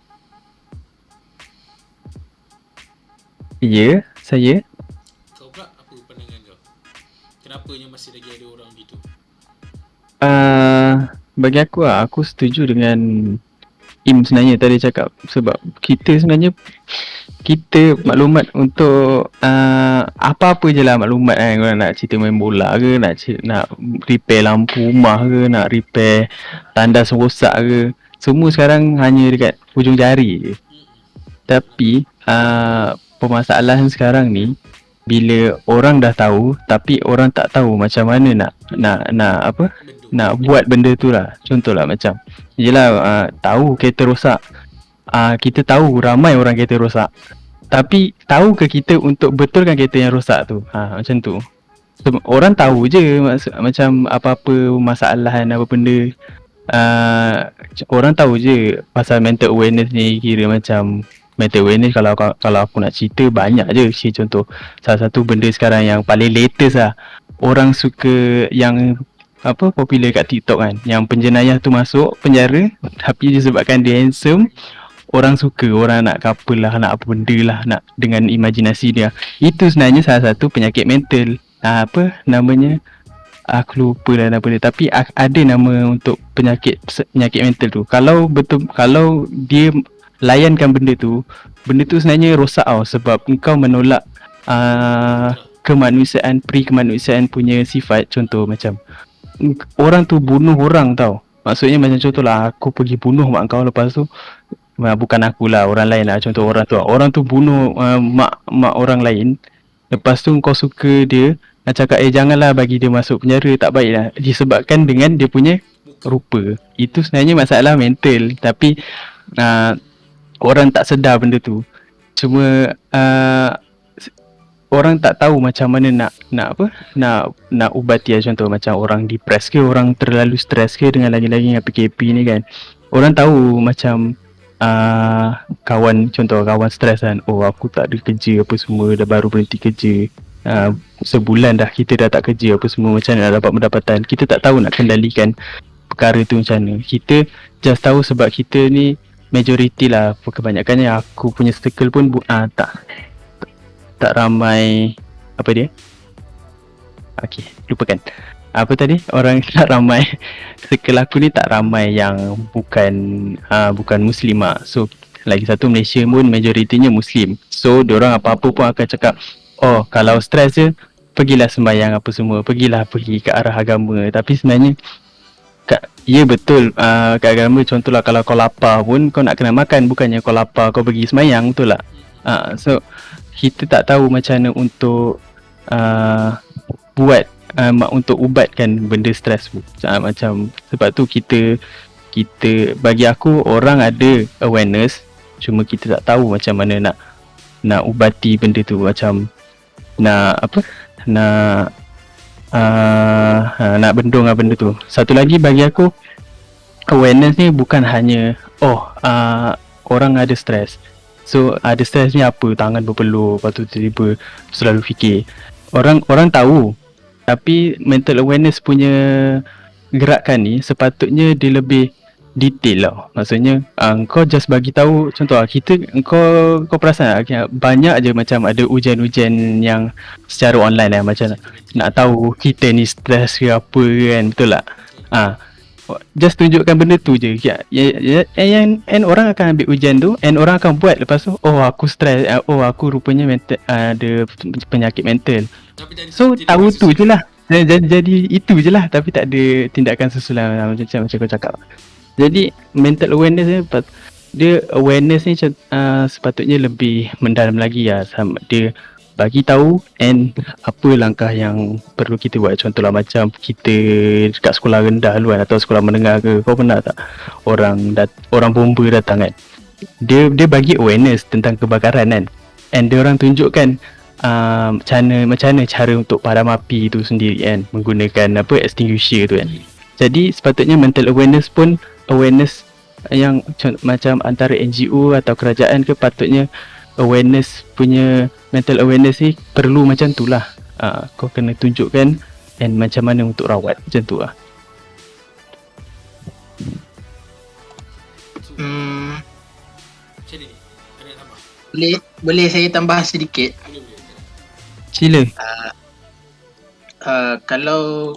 Ya, saya Kau pula apa pandangan kau? Kenapanya masih lagi ada orang gitu? bagi aku setuju dengan Im sebenarnya tadi cakap, sebab kita sebenarnya kita maklumat untuk apa-apa je lah maklumat kan. Korang nak cerita main bola ke, nak repair lampu rumah ke, nak repair tandas rosak ke, semua sekarang hanya dekat hujung jari je. Tapi permasalahan sekarang ni, bila orang dah tahu tapi orang tak tahu macam mana nak apa, nak buat benda tu lah. Contohlah macam yelah, tahu kereta rosak, kita tahu ramai orang kereta rosak, tapi tahu ke kita untuk betulkan kereta yang rosak tu? Macam tu. Orang tahu je macam apa-apa masalahan apa benda, orang tahu je pasal mental awareness ni. Kira macam mental awareness, kalau aku nak cerita banyak je. Contoh salah satu benda sekarang yang paling latest lah, orang suka yang apa popular kat TikTok kan, yang penjenayah tu masuk penjara tapi disebabkan dia handsome, orang suka, orang nak couple lah, nak apa benda lah, nak dengan imajinasi dia. Itu sebenarnya salah satu penyakit mental. Apa namanya, aku lupa lah nama dia, tapi ada nama untuk penyakit mental tu. Kalau dia layankan benda tu sebenarnya rosak tau, sebab engkau menolak kemanusiaan punya sifat. Contoh macam orang tu bunuh orang tau, maksudnya macam contohlah aku pergi bunuh mak kau, lepas tu bukan aku lah, orang lain lah, contoh orang tu bunuh mak orang lain, lepas tu kau suka dia, nak cakap janganlah bagi dia masuk penjara, tak baik lah, disebabkan dengan dia punya rupa. Itu sebenarnya masalah mental, tapi orang tak sedar benda tu. Cuma orang tak tahu macam mana nak ubati lah. Contoh macam orang depres ke, orang terlalu stres ke, dengan lagi-lagi dengan PKP ni kan, orang tahu macam kawan stres kan, aku tak ada kerja apa semua, dah baru berhenti kerja, sebulan dah kita dah tak kerja apa semua, macam mana nak dapat pendapatan. Kita tak tahu nak kendalikan perkara tu macam mana. Kita just tahu sebab kita ni majoriti lah, kebanyakannya aku punya circle pun tak ramai apa dia, okey lupakan apa tadi, orang tak ramai, circle aku ni tak ramai yang bukan muslimah. So lagi satu, Malaysia pun majoritinya muslim, so diorang apa-apa pun akan cakap, kalau stres je pergilah sembahyang apa semua, pergi ke arah agama. Tapi sebenarnya ya betul, kat agama contohlah kalau kau lapar pun kau nak kena makan, bukannya kau lapar kau pergi sembahyang, betul tak? So kita tak tahu macam mana untuk buat untuk ubatkan benda stres tu. Macam sebab tu kita bagi aku, orang ada awareness, cuma kita tak tahu macam mana nak ubati benda tu, macam nak bendung lah benda tu. Satu lagi bagi aku, awareness ni bukan hanya orang ada stres. So ada stres ni apa, tangan berpeluh, lepas tu tiba-tiba selalu fikir. Orang tahu, tapi mental awareness punya gerakan ni sepatutnya dia lebih detail lah. Maksudnya kau just bagi tahu, contoh kau perasan banyak je macam ada ujian-ujian yang secara online lah, macam nak tahu kita ni stres ke apa kan, betul tak? Just tunjukkan benda tu je. And orang akan ambil ujian tu, and orang akan buat, lepas tu aku stres, aku rupanya ada penyakit mental. So tahu tu je lah, jadi itu je lah, tapi tak ada tindakan susulan macam kau cakap. Jadi mental awareness ni, awareness ni sepatutnya lebih mendalam lagi lah. Dia bagi tahu and apa langkah yang perlu kita buat. Contohlah macam kita dekat sekolah rendah dulu kan, atau sekolah menengah ke, kau pernah tak orang bomba datang kan, dia bagi awareness tentang kebakaran kan, and dia orang tunjukkan macam mana cara untuk padam api tu sendiri kan, menggunakan extinguisher tu kan. Jadi sepatutnya mental awareness pun, awareness yang macam antara NGO atau kerajaan ke, patutnya awareness punya mental awareness ni perlu macam tu lah. Kau kena tunjukkan and macam mana untuk rawat, macam tu lah. So, Hmm, macam ni? Ada nak tambah? boleh saya tambah sedikit. Boleh. Sila. Kalau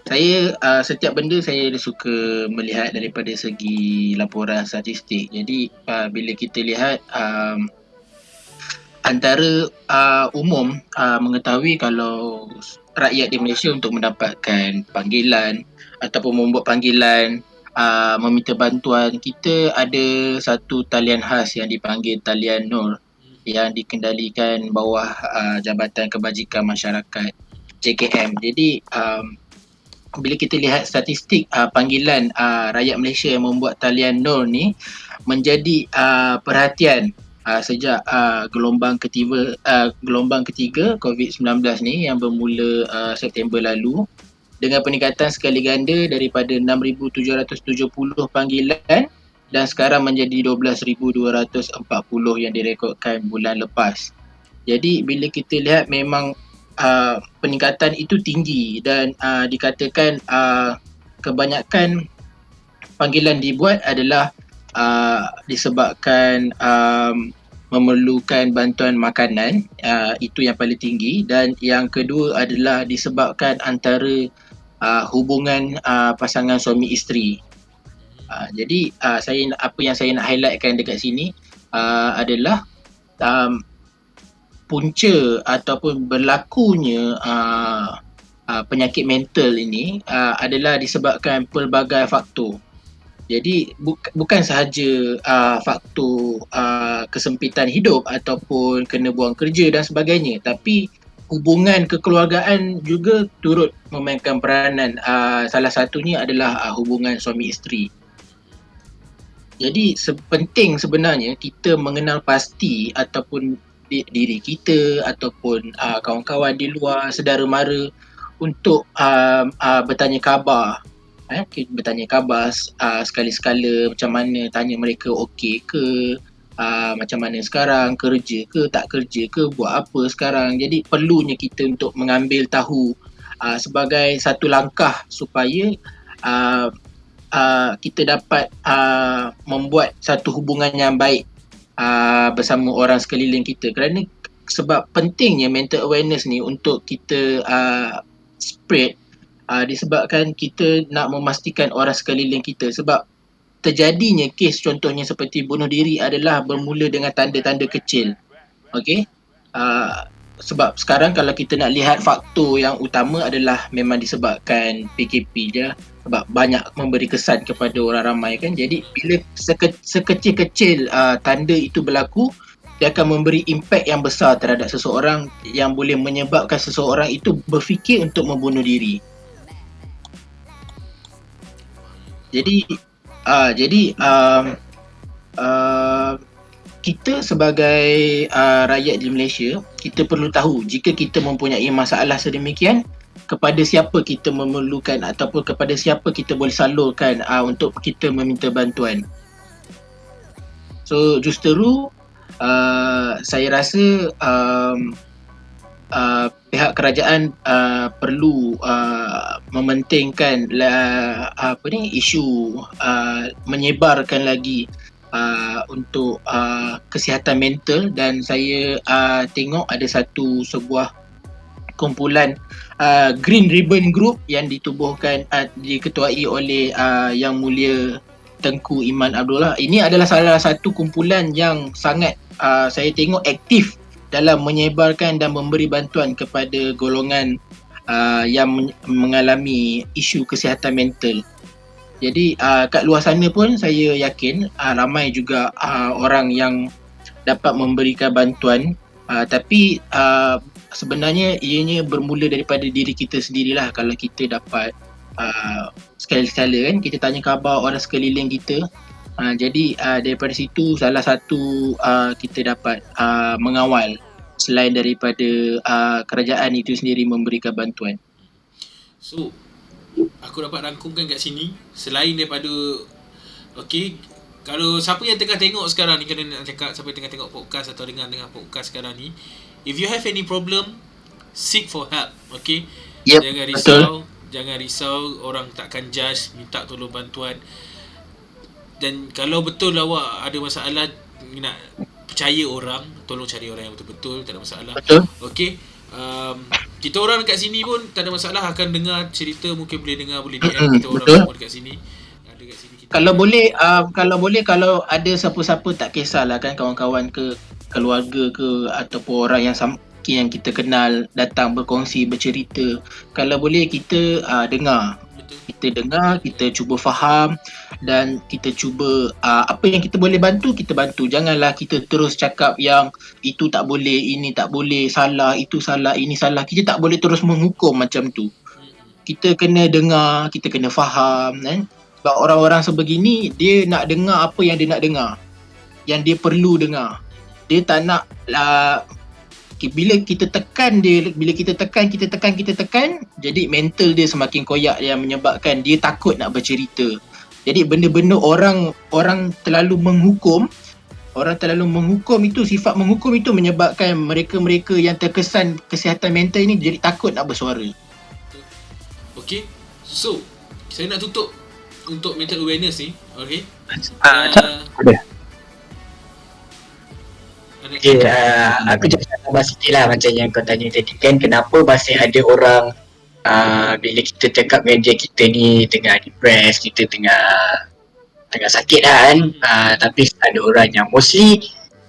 saya setiap benda saya suka melihat daripada segi laporan statistik. Jadi bila kita lihat antara umum mengetahui kalau rakyat di Malaysia untuk mendapatkan panggilan ataupun membuat panggilan meminta bantuan, kita ada satu talian khas yang dipanggil talian Nur yang dikendalikan bawah Jabatan Kebajikan Masyarakat JKM. Jadi bila kita lihat statistik panggilan rakyat Malaysia yang membuat talian Nur ni menjadi perhatian sejak gelombang ketiga COVID-19 ni yang bermula September lalu, dengan peningkatan sekali ganda daripada 6,770 panggilan dan sekarang menjadi 12,240 yang direkodkan bulan lepas. Jadi bila kita lihat memang peningkatan itu tinggi dan dikatakan kebanyakan panggilan dibuat adalah disebabkan memerlukan bantuan makanan, itu yang paling tinggi, dan yang kedua adalah disebabkan antara hubungan pasangan suami isteri. Jadi apa yang saya nak highlightkan dekat sini adalah punca ataupun berlakunya penyakit mental ini adalah disebabkan pelbagai faktor. Jadi bukan sahaja faktor kesempitan hidup ataupun kena buang kerja dan sebagainya, tapi hubungan kekeluargaan juga turut memainkan peranan. Salah satunya adalah hubungan suami isteri. Jadi penting sebenarnya kita mengenal pasti ataupun diri kita ataupun kawan-kawan di luar, saudara mara untuk bertanya khabar. Bertanya khabar sekali-sekala, macam mana, tanya mereka okey ke, macam mana sekarang, kerja ke, tak kerja ke, buat apa sekarang. Jadi perlunya kita untuk mengambil tahu sebagai satu langkah supaya kita dapat membuat satu hubungan yang baik bersama orang sekeliling kita. Kerana sebab pentingnya mental awareness ni untuk kita spread disebabkan kita nak memastikan orang sekeliling kita, sebab terjadinya kes contohnya seperti bunuh diri adalah bermula dengan tanda-tanda kecil. Okey, sebab sekarang kalau kita nak lihat faktor yang utama adalah memang disebabkan PKP je, sebab banyak memberi kesan kepada orang ramai kan. Jadi bila sekecil-kecil tanda itu berlaku, dia akan memberi impak yang besar terhadap seseorang yang boleh menyebabkan seseorang itu berfikir untuk membunuh diri. Jadi kita sebagai rakyat di Malaysia, kita perlu tahu jika kita mempunyai masalah sedemikian, kepada siapa kita memerlukan ataupun kepada siapa kita boleh salurkan untuk kita meminta bantuan. So justeru saya rasa pihak kerajaan perlu mementingkan isu menyebarkan lagi untuk kesihatan mental. Dan saya tengok ada sebuah kumpulan Green Ribbon Group yang ditubuhkan, diketuai oleh Yang Mulia Tengku Iman Abdullah. Ini adalah salah satu kumpulan yang sangat saya tengok aktif dalam menyebarkan dan memberi bantuan kepada golongan yang mengalami isu kesihatan mental. Jadi kat luar sana pun saya yakin ramai juga orang yang dapat memberikan bantuan, tapi sebenarnya ianya bermula daripada diri kita sendirilah. Kalau kita dapat sekali-sekala kan kita tanya khabar orang sekeliling kita, jadi daripada situ salah satu kita dapat mengawal selain daripada kerajaan itu sendiri memberikan bantuan. So aku dapat rangkumkan kat sini, selain daripada kalau siapa yang tengah tengok sekarang ni, kena nak cakap siapa yang tengah tengok podcast atau dengar podcast sekarang ni, if you have any problem, seek for help. Yep, Jangan betul. risau, jangan risau, orang takkan judge, minta tolong bantuan. Dan kalau betul awak ada masalah nak percaya orang, tolong cari orang yang betul-betul, tak ada masalah. Betul. Okey. Kita orang dekat sini pun tak ada masalah, akan dengar cerita, mungkin boleh dengar, boleh DM kita orang Betul. semua dekat sini. Ada kat sini kita. Kalau boleh kalau ada siapa-siapa, tak kisahlah kan, kawan-kawan ke, keluarga ke, ataupun orang yang kita kenal datang berkongsi, bercerita, kalau boleh kita dengar. Betul. Kita dengar, kita cuba faham, dan kita cuba apa yang kita boleh bantu, kita bantu. Janganlah kita terus cakap yang itu tak boleh, ini tak boleh, salah, itu salah, ini salah. Kita tak boleh terus menghukum macam tu. Kita kena dengar, kita kena faham kan. Sebab orang-orang sebegini, dia nak dengar apa yang dia nak dengar, yang dia perlu dengar. Dia tak nak bila kita tekan dia, bila kita tekan, jadi mental dia semakin koyak, yang menyebabkan dia takut nak bercerita. Jadi benda-benda orang terlalu menghukum, itu, sifat menghukum itu menyebabkan mereka-mereka yang terkesan kesihatan mental ini jadi takut nak bersuara. Okey. So, saya nak tutup untuk mental awareness ni. Okey. Ada. Okay, aku just nak tambah sikit lah macam yang kau tanya tadi kan, kenapa masih ada orang bila kita cakap dengan dia kita ni tengah depressed, kita tengah sakit lah kan, tapi ada orang yang mostly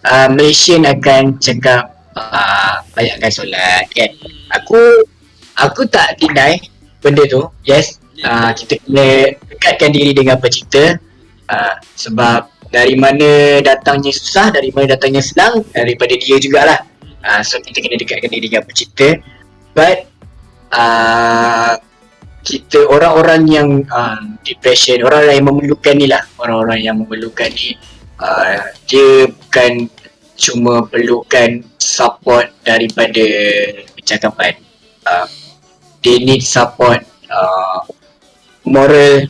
Malaysian akan cakap banyakkan solat kan. Aku tak deny benda tu, yes. Kita kena dekatkan diri dengan pencipta, sebab dari mana datangnya susah, dari mana datangnya senang, daripada dia jugalah. So kita kena dekatkan diri dengan pencipta. But kita orang-orang yang depression, orang yang memerlukan ni lah, orang-orang yang memerlukan ni, dia bukan cuma perlukan support daripada percakapan, they need support moral,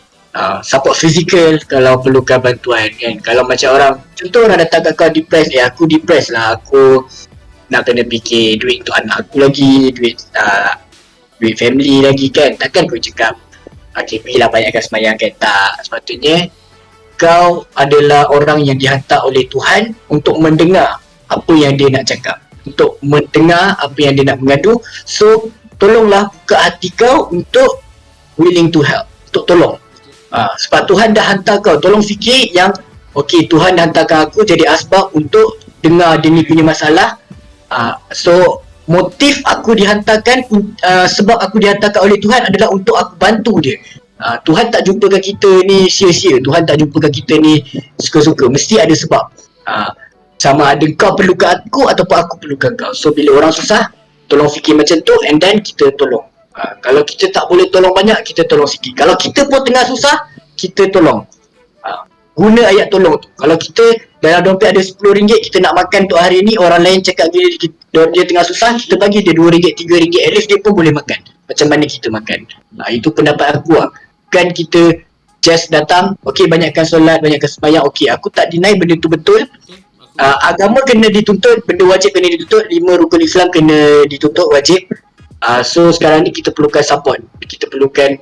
support fizikal kalau perlukan bantuan kan. Kalau macam orang, contoh orang datang kat kau depressed, aku depressed lah, aku nak kena fikir duit untuk anak aku lagi, duit family lagi kan. Takkan kau cakap okay, pergilah banyakkan sembahyang kan. Tak, sepatutnya kau adalah orang yang dihantar oleh Tuhan untuk mendengar apa yang dia nak cakap, untuk mendengar apa yang dia nak mengadu. So tolonglah buka hati kau untuk willing to help, untuk tolong. Sebab Tuhan dah hantar kau, tolong fikir yang okay, Tuhan dah hantarkan aku jadi asbab untuk dengar dia ni punya masalah. So motif aku dihantarkan, sebab aku dihantarkan oleh Tuhan adalah untuk aku bantu dia. Tuhan tak jumpakan kita ni sia-sia, Tuhan tak jumpakan kita ni suka-suka, mesti ada sebab. Sama ada kau perlukan aku ataupun aku perlukan kau. So bila orang susah, tolong fikir macam tu, and then kita tolong. Kalau kita tak boleh tolong banyak, kita tolong sikit. Kalau kita pun tengah susah, kita tolong. Guna ayat tolong tu. Kalau kita dalam dompet ada RM10, kita nak makan untuk hari ni, orang lain cakap dia tengah susah, kita bagi dia RM2, RM3, at least dia pun boleh makan. Macam mana kita makan. Itu pendapat aku lah. Kan kita just datang, okay, banyakkan solat, banyakkan sembahyang, okay, aku tak deny benda tu betul. Agama kena dituntut, benda wajib kena dituntut, 5 rukun Islam kena dituntut, wajib. So sekarang ni kita perlukan support, kita perlukan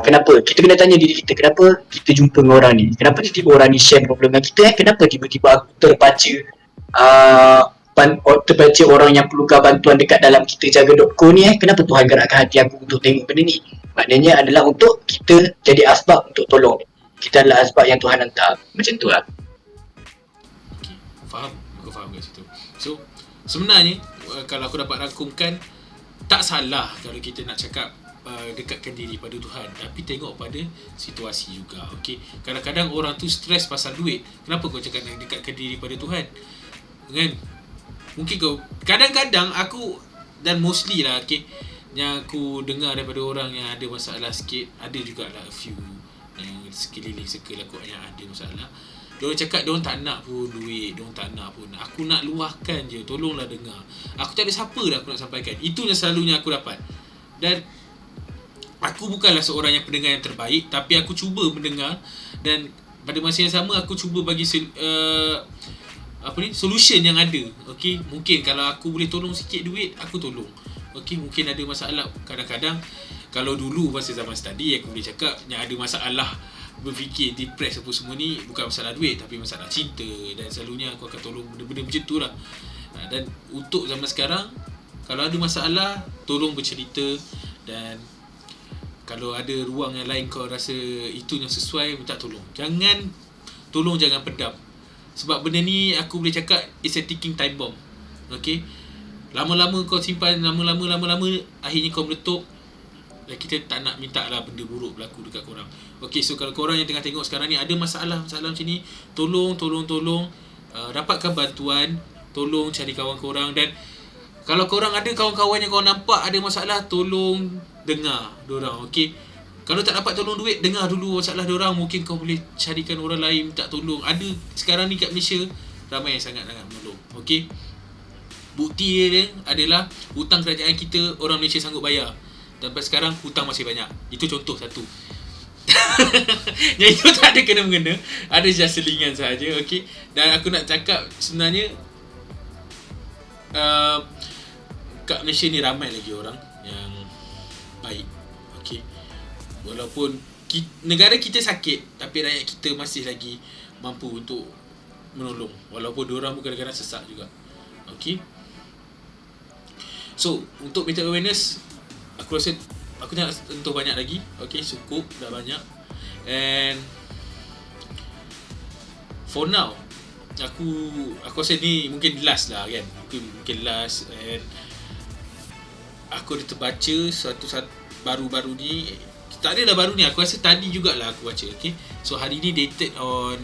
kenapa, kita kena tanya diri kita, kenapa kita jumpa dengan orang ni, kenapa tiba-tiba orang ni share problem dengan kita, kenapa tiba-tiba aku terbaca orang yang perlukan bantuan dekat dalam kita jaga.co ni, kenapa Tuhan gerakkan hati aku untuk tengok benda ni. Maknanya adalah untuk kita jadi asbab untuk tolong, kita adalah asbab yang Tuhan hantar, macam tu lah. Okay, faham, aku faham kat situ. So sebenarnya kalau aku dapat rangkumkan, tak salah kalau kita nak cakap dekatkan diri pada Tuhan, tapi tengok pada situasi juga. Okey, kadang-kadang orang tu stres pasal duit, kenapa kau cakap nak dekatkan diri pada Tuhan kan? Mungkin kau kadang-kadang aku, dan mostly lah, okey, yang aku dengar daripada orang yang ada masalah sikit, ada jugalah a few yang sekeliling circle aku yang ada masalah, diorang cakap diorang tak nak pun duit, diorang tak nak pun, aku nak luahkan je, tolonglah dengar. Aku tak ada siapa dah aku nak sampaikan. Itu yang selalunya aku dapat. Dan aku bukanlah seorang yang pendengar yang terbaik, tapi aku cuba mendengar, dan pada masa yang sama aku cuba bagi solution yang ada. Okey, mungkin kalau aku boleh tolong sikit duit, aku tolong. Okey, mungkin ada masalah. Kadang-kadang kalau dulu masa zaman study aku boleh cakap yang ada masalah berfikir depress apa semua ni bukan masalah duit tapi masalah cinta, dan selalunya aku akan tolong benda-benda macam tu lah. Dan untuk zaman sekarang, kalau ada masalah tolong bercerita, dan kalau ada ruang yang lain kau rasa itu yang sesuai, minta tolong. Jangan pendam. Sebab benda ni aku boleh cakap it's a ticking time bomb. Okay, lama-lama kau simpan, lama-lama akhirnya kau meletup. Dan kita tak nak minta lah benda buruk berlaku dekat korang. Okay, so kalau korang yang tengah tengok sekarang ni ada masalah macam ni, tolong dapatkan bantuan, tolong cari kawan korang. Dan kalau korang ada kawan-kawan yang korang nampak ada masalah, tolong dengar diorang. Okay, kalau tak dapat tolong duit, dengar dulu masalah diorang. Mungkin kau boleh carikan orang lain minta tolong. Ada sekarang ni kat Malaysia ramai yang sangat-sangat menolong. Okay, bukti dia adalah hutang kerajaan kita orang Malaysia sanggup bayar. Sampai sekarang hutang masih banyak. Itu contoh satu. Yang itu tak ada kena-mengena, ada just selingan sahaja. Okay, dan aku nak cakap sebenarnya kat Malaysia ni ramai lagi orang yang baik. Okay, walaupun negara kita sakit, tapi rakyat kita masih lagi mampu untuk menolong, walaupun diorang pun kadang-kadang sesak juga. Okay, so untuk mental awareness, aku rasa aku nak sentuh banyak lagi. Okay, cukup dah banyak. And for now, aku rasa ni mungkin last lah kan. Mungkin last. And aku ada terbaca satu baru-baru ni. Tak ada dah baru ni, aku rasa tadi jugalah aku baca. Okay, so hari ni dated on,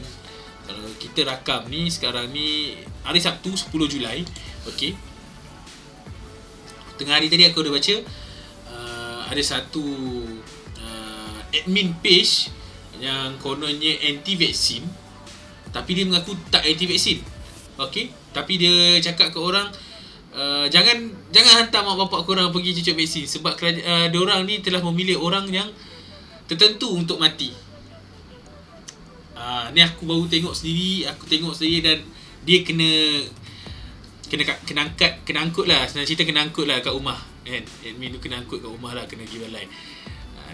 kalau kita rakam ni sekarang ni hari Sabtu 10 Julai. Okay, tengah hari tadi aku ada baca ada satu admin page yang kononnya anti-vaksin, tapi dia mengaku tak anti-vaksin. Okay, tapi dia cakap ke orang, jangan hantar mak bapak korang pergi cucuk vaksin, sebab diorang ni telah memilih orang yang tertentu untuk mati. Ni aku baru tengok sendiri dan dia kena angkut lah. Senang cerita kena angkut lah kat rumah kan. Admin tu kena angkut kat rumah lah, kena pergi balai.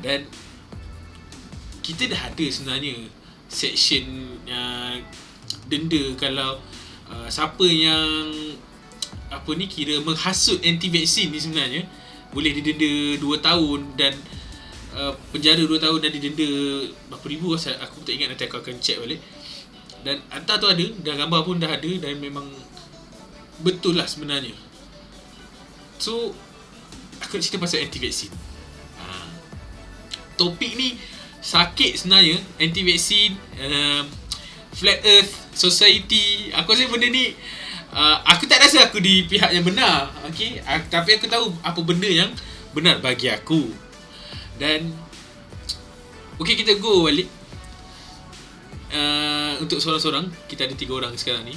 Dan kita dah ada sebenarnya section denda kalau siapa yang kira menghasut anti-vaksin ni sebenarnya boleh didenda 2 tahun dan penjara 2 tahun dan didenda berapa ribu aku tak ingat, nanti aku akan check balik. Dan hantar tu ada, dan gambar pun dah ada, dan memang betul lah sebenarnya. So aku nak cerita pasal anti-vaksin. Topik ni sakit sebenarnya, anti-vaksin, flat earth society. Aku rasa benda ni aku tak rasa aku di pihak yang benar. Okay, tapi aku tahu apa benda yang benar bagi aku. Dan okay, kita go balik. Untuk seorang-seorang, kita ada 3 orang sekarang ni.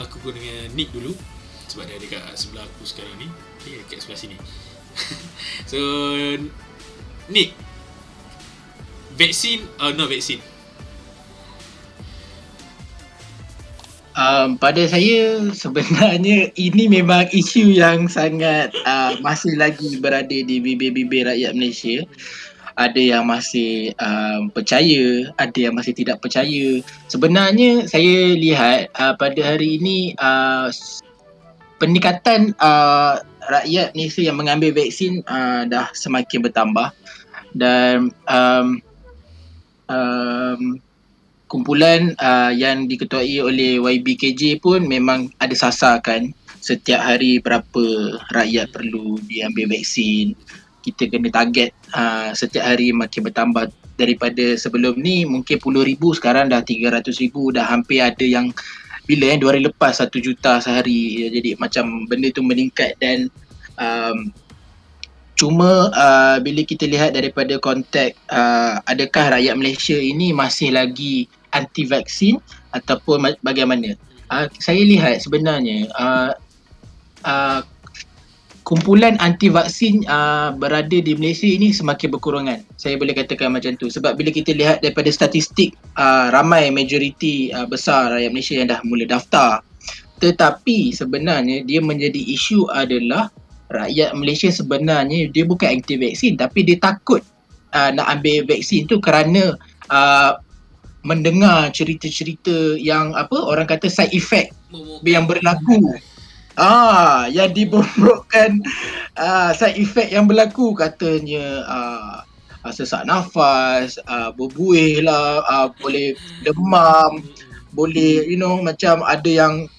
Aku go dengan Nick dulu sebab dia ada kat sebelah aku sekarang ni. Okay, kat sebelah sini. So Nick, vaksin or no vaksin? Pada saya sebenarnya ini memang isu yang sangat masih lagi berada di bibir-bibir rakyat Malaysia. Ada yang masih percaya, ada yang masih tidak percaya. Sebenarnya saya lihat pada hari ini peningkatan rakyat Malaysia yang mengambil vaksin dah semakin bertambah, dan kumpulan yang diketuai oleh YBKJ pun memang ada sasarkan setiap hari berapa rakyat perlu diambil vaksin. Kita kena target setiap hari makin bertambah. Daripada sebelum ni mungkin 10,000, sekarang dah 300,000, dah hampir ada yang bila 2 hari lepas 1 juta sehari. Jadi macam benda tu meningkat. Dan cuma bila kita lihat daripada konteks adakah rakyat Malaysia ini masih lagi anti vaksin ataupun bagaimana, saya lihat sebenarnya kumpulan anti vaksin berada di Malaysia ini semakin berkurangan. Saya boleh katakan macam tu. Sebab bila kita lihat daripada statistik, ramai majoriti besar rakyat Malaysia yang dah mula daftar. Tetapi sebenarnya dia menjadi isu adalah rakyat Malaysia sebenarnya dia bukan anti vaksin tapi dia takut nak ambil vaksin tu kerana mendengar cerita-cerita yang orang kata side effect yang berlaku. Yang dibomrokkan side effect yang berlaku, katanya sesak nafas, berbuih lah, boleh demam, boleh macam ada yang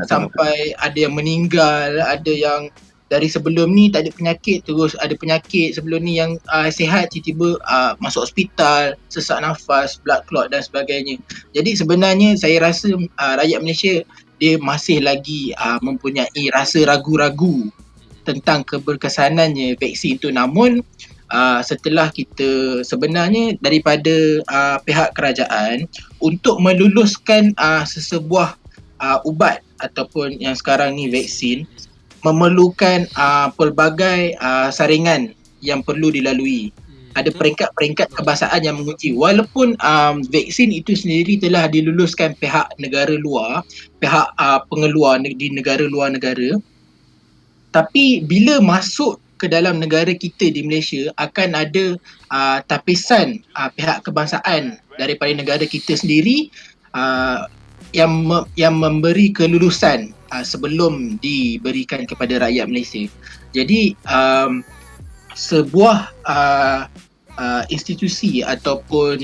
sampai ada yang meninggal, ada yang dari sebelum ni tak ada penyakit terus ada penyakit sebelum ni yang sihat tiba-tiba masuk hospital, sesak nafas, blood clot dan sebagainya. Jadi sebenarnya saya rasa rakyat Malaysia dia masih lagi mempunyai rasa ragu-ragu tentang keberkesanannya vaksin tu. Namun setelah kita sebenarnya daripada pihak kerajaan untuk meluluskan sesebuah ubat ataupun yang sekarang ni vaksin memerlukan pelbagai saringan yang perlu dilalui. Ada peringkat-peringkat kebahasaan yang menguji. Walaupun vaksin itu sendiri telah diluluskan pihak negara luar, pihak pengeluar di negara luar negara, tapi bila masuk ke dalam negara kita di Malaysia akan ada tapisan pihak kebangsaan daripada negara kita sendiri yang memberi kelulusan sebelum diberikan kepada rakyat Malaysia. Jadi sebuah institusi ataupun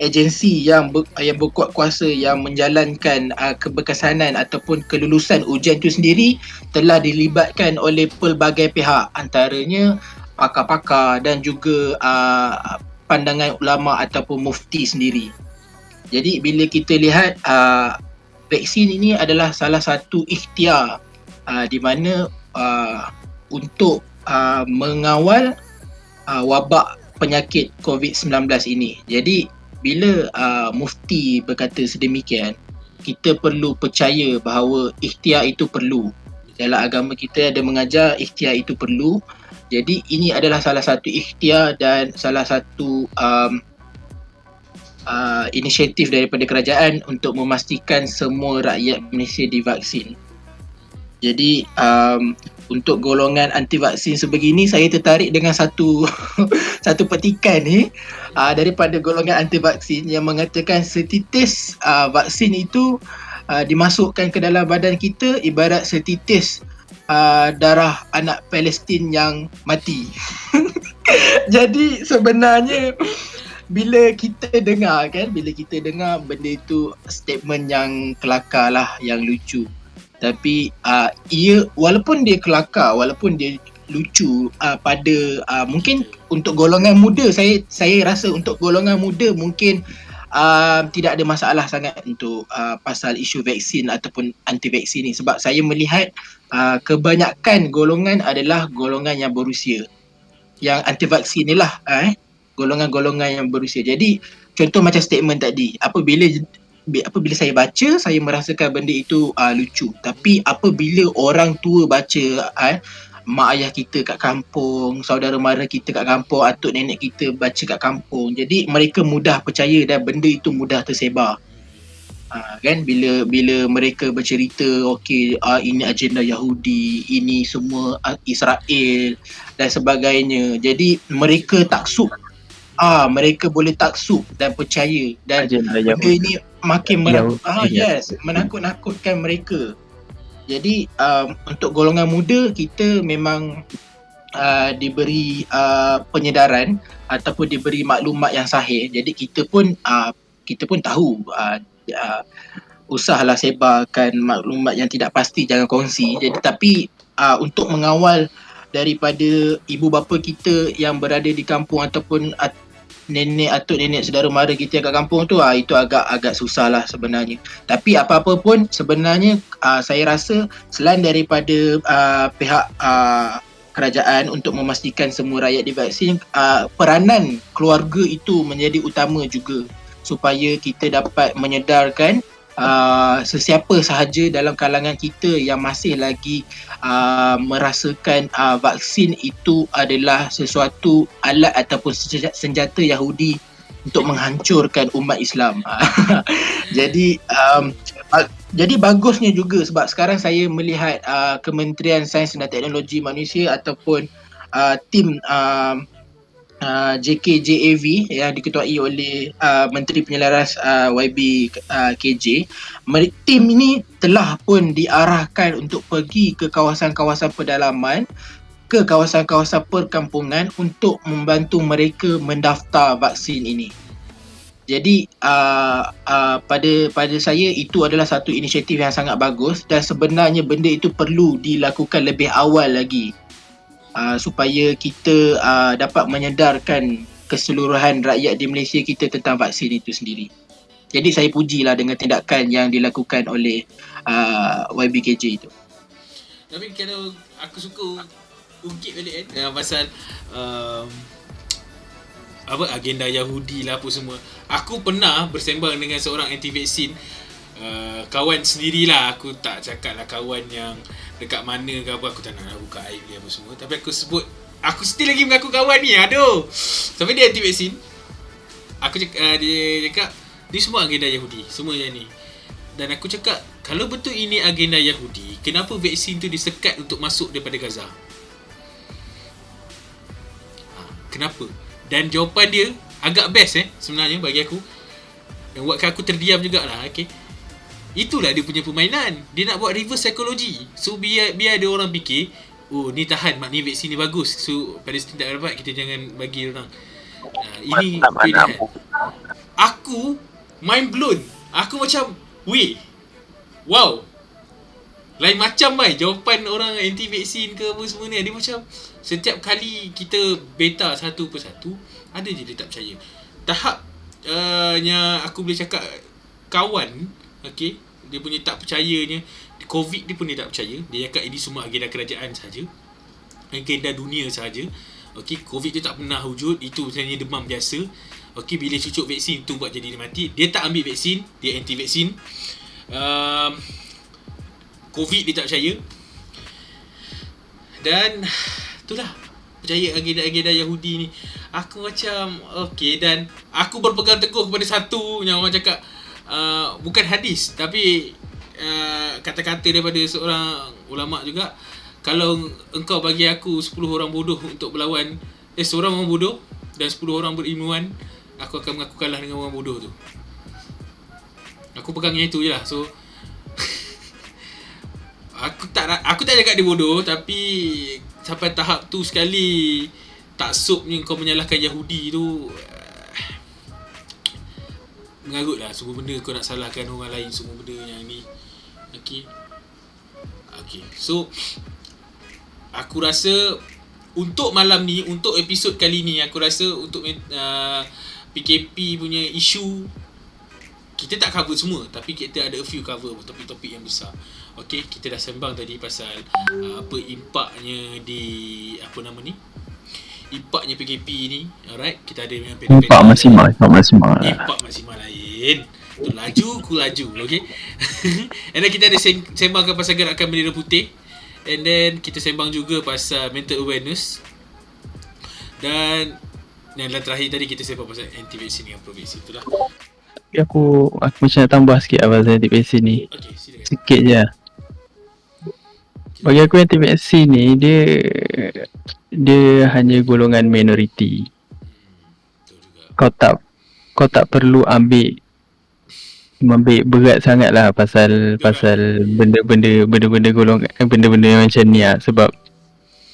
agensi yang berkuat kuasa yang menjalankan keberkesanan ataupun kelulusan ujian itu sendiri telah dilibatkan oleh pelbagai pihak, antaranya pakar-pakar dan juga pandangan ulama ataupun mufti sendiri. Jadi bila kita lihat vaksin ini adalah salah satu ikhtiar di mana untuk mengawal wabak penyakit COVID-19 ini. Jadi bila mufti berkata sedemikian, kita perlu percaya bahawa ikhtiar itu perlu. Dalam agama kita ada mengajar ikhtiar itu perlu. Jadi ini adalah salah satu ikhtiar dan salah satu inisiatif daripada kerajaan untuk memastikan semua rakyat Malaysia divaksin. Jadi untuk golongan anti vaksin sebegini, saya tertarik dengan satu petikan ni daripada golongan anti vaksin yang mengatakan setitis vaksin itu dimasukkan ke dalam badan kita ibarat setitis darah anak Palestin yang mati. Jadi sebenarnya bila kita dengar benda itu statement yang kelakar lah, yang lucu. Tapi ia walaupun dia kelakar, walaupun dia lucu pada mungkin untuk golongan muda, saya rasa untuk golongan muda mungkin tidak ada masalah sangat untuk pasal isu vaksin ataupun anti vaksin ni, sebab saya melihat kebanyakan golongan adalah golongan yang berusia, yang anti vaksin ni lah golongan-golongan yang berusia. Jadi contoh macam statement tadi, apabila saya baca, saya merasakan benda itu lucu. Tapi apabila orang tua baca, mak ayah kita kat kampung, saudara mara kita kat kampung, atuk nenek kita baca kat kampung, jadi mereka mudah percaya dan benda itu mudah tersebar. Kan bila mereka bercerita okey, ini agenda Yahudi, ini semua Israel dan sebagainya, jadi mereka taksub. Mereka boleh taksub dan percaya, dan benda ini makin menakut-nakutkan mereka. Jadi untuk golongan muda, kita memang diberi penyedaran ataupun diberi maklumat yang sahih. Jadi kita pun tahu, usahlah sebarkan maklumat yang tidak pasti, jangan kongsi. Jadi tapi untuk mengawal daripada ibu bapa kita yang berada di kampung ataupun nenek atuk nenek saudara mara kita kat kampung tu, itu agak susah lah sebenarnya. Tapi apa-apa pun sebenarnya saya rasa selain daripada pihak kerajaan untuk memastikan semua rakyat divaksin, peranan keluarga itu menjadi utama juga, supaya kita dapat menyedarkan sesiapa sahaja dalam kalangan kita yang masih lagi merasakan vaksin itu adalah sesuatu alat ataupun senjata Yahudi untuk menghancurkan umat Islam. Jadi Jadi bagusnya juga sebab sekarang saya melihat Kementerian Sains dan Teknologi Manusia ataupun tim JKJAV yang diketuai oleh Menteri Penyelaras YB KJ. Tim ini telah pun diarahkan untuk pergi ke kawasan-kawasan pedalaman, ke kawasan-kawasan perkampungan untuk membantu mereka mendaftar vaksin ini. Jadi pada saya itu adalah satu inisiatif yang sangat bagus dan sebenarnya benda itu perlu dilakukan lebih awal lagi supaya kita dapat menyedarkan keseluruhan rakyat di Malaysia kita tentang vaksin itu sendiri. Jadi saya pujilah dengan tindakan yang dilakukan oleh YBKJ itu. Tapi kalau aku suka ungkit balik pasal agenda Yahudi lah apa semua. Aku pernah bersembang dengan seorang anti-vaksin, kawan sendirilah. Aku tak cakap lah kawan yang dekat mana ke apa, aku tak nak buka aib dia apa semua. Tapi aku sebut, aku still lagi mengaku kawan ni, aduh. Sampai dia anti-vaksin. Aku cakap, dia cakap ni semua agenda Yahudi, semua yang ni. Dan aku cakap, kalau betul ini agenda Yahudi, kenapa vaksin tu disekat untuk masuk daripada Gaza? Kenapa? Dan jawapan dia agak best sebenarnya bagi aku. Yang buatkan aku terdiam jugalah. Okay. Itulah dia punya permainan. Dia nak buat reverse psychology. So biar ada orang fikir, oh ni tahan, maknanya vaksin ni bagus. So Palestin tak dapat, kita jangan bagi orang. Ini pilihan. Aku mind blown. Aku macam, weh, wow, lain macam jawapan orang anti vaksin ke apa semua ni. Dia macam setiap kali kita beta satu persatu, ada je dia tak percaya. Tahap yang aku boleh cakap kawan, okay, dia punya tak percayanya, COVID dia pun dia tak percaya. Dia cakap ini semua agenda kerajaan saja, agenda dunia saja. Okay, COVID tu tak pernah wujud, itu sebenarnya demam biasa. Okay, bila cucuk vaksin tu buat jadi dia mati. Dia tak ambil vaksin, dia anti vaksin. COVID dia tak percaya. Dan itulah, percaya agenda-agenda Yahudi ni. Aku macam okay, dan aku berpegang teguh kepada satu yang orang cakap, bukan hadis tapi kata-kata daripada seorang ulama juga. Kalau engkau bagi aku 10 orang bodoh untuk berlawan, seorang orang bodoh dan 10 orang berilmuan, aku akan mengaku kalah dengan orang bodoh tu. Aku pegang yang itu je lah. So Aku tak cakap dia bodoh, tapi sampai tahap tu sekali taksubnya kau menyalahkan Yahudi tu, mengarut lah. Semua benda kau nak salahkan orang lain, semua benda yang ni. Okay. So aku rasa untuk malam ni, untuk episod kali ni, aku rasa untuk PKP punya isu kita tak cover semua, tapi kita ada a few cover topik-topik yang besar. Okay, kita dah sembang tadi pasal apa impaknya di impaknya PKP ni. Alright, kita ada yang impak maksimal. Impak maksimal lain. Tu laju, ku laju. Okay. And then kita ada sembangkan pasal gerakan bendera putih. And then kita sembang juga pasal mental awareness. Dan yang terakhir tadi kita sembang pasal anti-vaksin dengan pro-vaksin. Itulah. Aku macam nak tambah sikit pasal anti-vaksin ni. Okay, silakan. Sikit je. Bagi aku anti-vaksin ni dia hanya golongan minoriti. Kau tak perlu ambil berat sangat lah pasal benda-benda golongan benda-benda macam ni lah. Sebab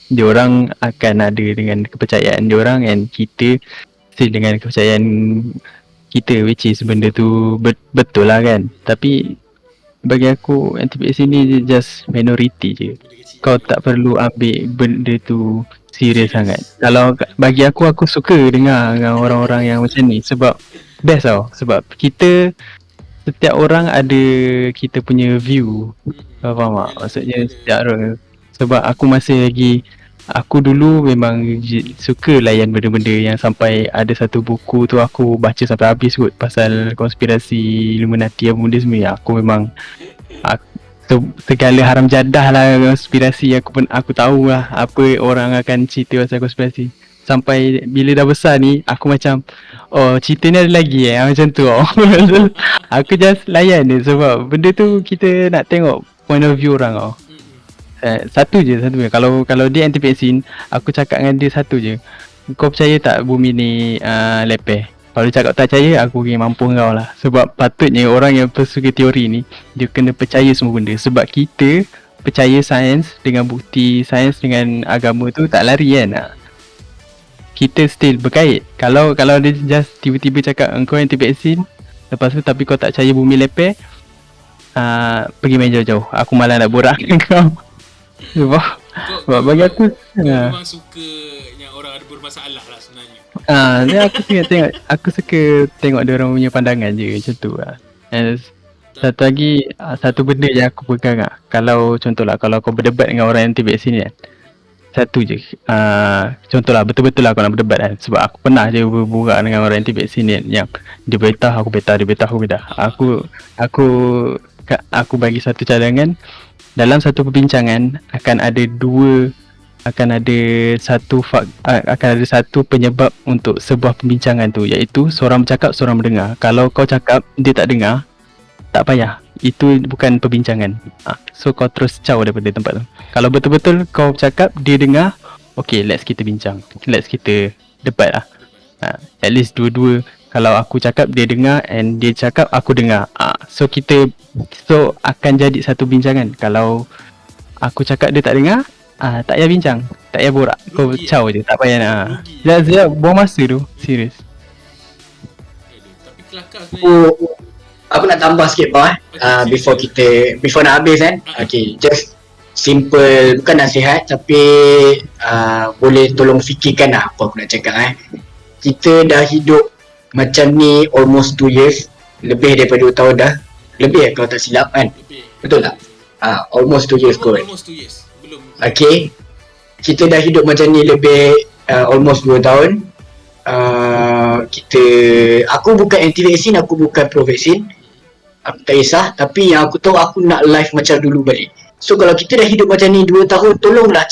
diorang akan ada dengan kepercayaan diorang, and kita still dengan kepercayaan kita, which is benda tu betul lah kan. Tapi bagi aku anti-vaksin ni just minority je. Kau tak perlu ambil benda tu serius sangat. Kalau bagi aku suka dengar dengan orang-orang yang macam ni, sebab best tau. Sebab kita, setiap orang ada kita punya view. Kau faham tak? Maksudnya setiap orang. Sebab aku masih lagi, aku dulu memang suka layan benda-benda yang sampai ada satu buku tu aku baca sampai habis kot, pasal konspirasi Illuminati apa benda semua. Aku memang segala haram jadah lah konspirasi, aku tahu lah apa orang akan cerita pasal konspirasi. sampai bila dah besar ni aku macam oh cerita ni ada lagi macam tu aku just layan dia sebab benda tu kita nak tengok point of view orang satu je. Kalau dia anti vaksin, aku cakap dengan dia satu je. Kau percaya tak bumi ni lepeh? Kalau dia cakap tak percaya, aku mampu kau lah. Sebab patutnya orang yang persuka teori ni, dia kena percaya semua benda. Sebab kita percaya sains dengan bukti sains dengan agama tu tak lari kan. Kita still berkait. Kalau dia just tiba-tiba cakap kau anti vaksin, lepas tu tapi kau tak percaya bumi lepeh, pergi main jauh-jauh. Aku malah nak borak dengan kau. Sebab bagi aku memang suka yang orang ada bermasalah lah sebenarnya. Ni aku suka tengok dia orang punya pandangan je macam tu lah. And satu lagi satu benda yang aku pegang kalau contohlah kalau kau berdebat dengan orang anti vaksin ni kan, satu je contohlah betul-betul lah kau nak berdebat kan, sebab aku pernah je berbual dengan orang anti vaksin ni kan, yang dia betah aku betah, dia betah aku betah. Aku bagi satu cadangan. Dalam satu perbincangan akan ada satu penyebab untuk sebuah perbincangan tu, iaitu seorang bercakap, seorang mendengar. Kalau kau cakap dia tak dengar, tak payah, itu bukan perbincangan. So kau terus caw daripada tempat tu. Kalau betul-betul kau cakap dia dengar, okay, let's kita bincang, let's kita debat lah. At least dua-dua, kalau aku cakap dia dengar and dia cakap aku dengar, so akan jadi satu bincangan. Kalau aku cakap dia tak dengar, tak payah bincang, tak payah borak, kau caw je, tak payah nak sekejap buang masa tu, serius. Tapi kelakar sebenarnya. Aku nak tambah sikit before nak habis kan. Okay, just simple, bukan nasihat tapi boleh tolong fikirkan lah apa aku nak cakap. Kita dah hidup macam ni almost 2 years, lebih daripada 2 tahun dah. Lebih kalau tak silap kan. Betul tak? Almost 2 years kot. Almost 2 years. Belum. Okay, kita dah hidup macam ni lebih almost 2 tahun. Aku bukan anti vaksin, aku bukan pro vaksin. Aku tak kisah, tapi yang aku tahu aku nak life macam dulu balik. So kalau kita dah hidup macam ni 2 tahun, tolonglah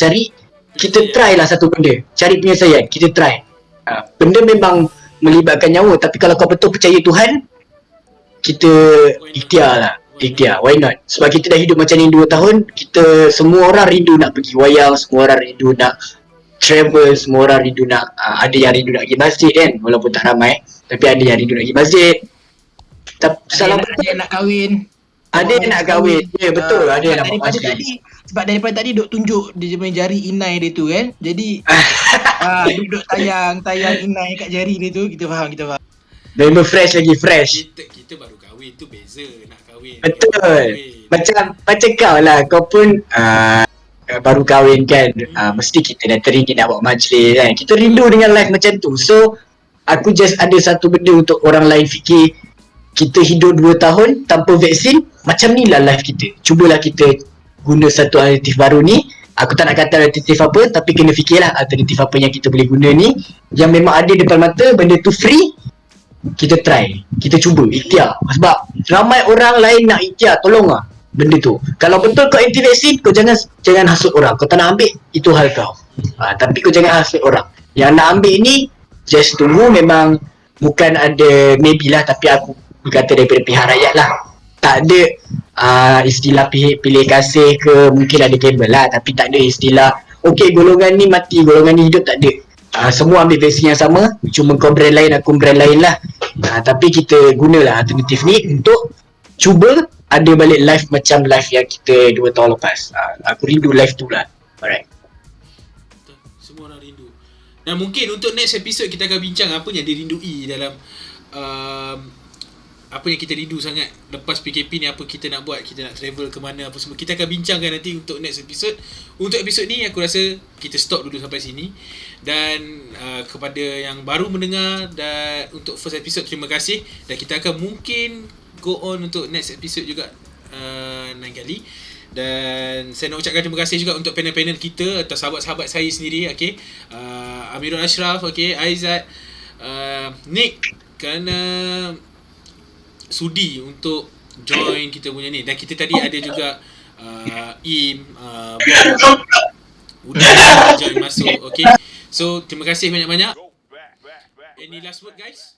kita try lah satu benda. Cari penyelesaian, kita try. Benda memang melibatkan nyawa, tapi kalau kau betul percaya Tuhan, kita ikhtiar, why not? Sebab kita dah hidup macam ni 2 tahun, kita semua orang rindu nak pergi wayang, semua orang rindu nak travel, semua orang rindu nak ada yang rindu nak pergi masjid kan, walaupun tak ramai, tapi ada yang rindu nak pergi masjid. Ada yang nak kahwin. Ada yang nak kahwin. Ya betul, ada yang nak buat majlis. Sebab daripada tadi duk tunjuk dia punya jari inai dia tu kan. Jadi duk tayang inai kat jari dia tu, kita faham. Memang fresh. Kita baru kahwin tu beza nak kahwin. Betul. Macam kau lah, kau pun baru kahwin kan. Mesti kita dah teringin nak buat majlis kan. Kita rindu dengan life macam tu. So aku just ada satu benda untuk orang lain fikir. Kita hidup 2 tahun tanpa vaksin, macam ni lah life kita. Cubalah kita guna satu alternatif baru ni. Aku tak nak kata alternatif apa, tapi kena fikirlah alternatif apa yang kita boleh guna ni, yang memang ada depan mata, benda tu free. Kita try, kita cuba, ikhtiar. Sebab ramai orang lain nak ikhtiar, tolonglah benda tu. Kalau betul kau anti vaksin, kau jangan hasut orang. Kau tak nak ambil, itu hal kau. Tapi kau jangan hasut orang. Yang nak ambil ni, just tunggu. Memang bukan ada maybe lah, tapi aku berkata daripada pihak rakyat lah. Tak ada istilah pilih kasih ke, mungkin ada kabel lah, tapi tak ada istilah okay golongan ni mati, golongan ni hidup, tak ada. Semua ambil vaksin yang sama, cuma kau brand lain, aku brand lain lah. Tapi kita gunalah alternatif ni untuk cuba ada balik life macam life yang kita 2 tahun lepas. Aku rindu life tu lah. Alright. Semua orang rindu. Dan mungkin untuk next episode kita akan bincang apa yang dirindui dalam apa yang kita rindu sangat lepas PKP ni, apa kita nak buat, kita nak travel ke mana, apa semua kita akan bincangkan nanti untuk next episode. Untuk episod ni aku rasa kita stop dulu sampai sini. Dan kepada yang baru mendengar, dan untuk first episode terima kasih, dan kita akan mungkin go on untuk next episode juga lain kali. Dan saya nak ucapkan terima kasih juga untuk panel-panel kita atau sahabat-sahabat saya sendiri, okay? Amirul Ashraf, okay, Aizat, Nick, kerana sudi untuk join kita punya ni. Dan kita tadi ada juga Im, udah join masuk, okay. So terima kasih banyak-banyak. Any last word guys?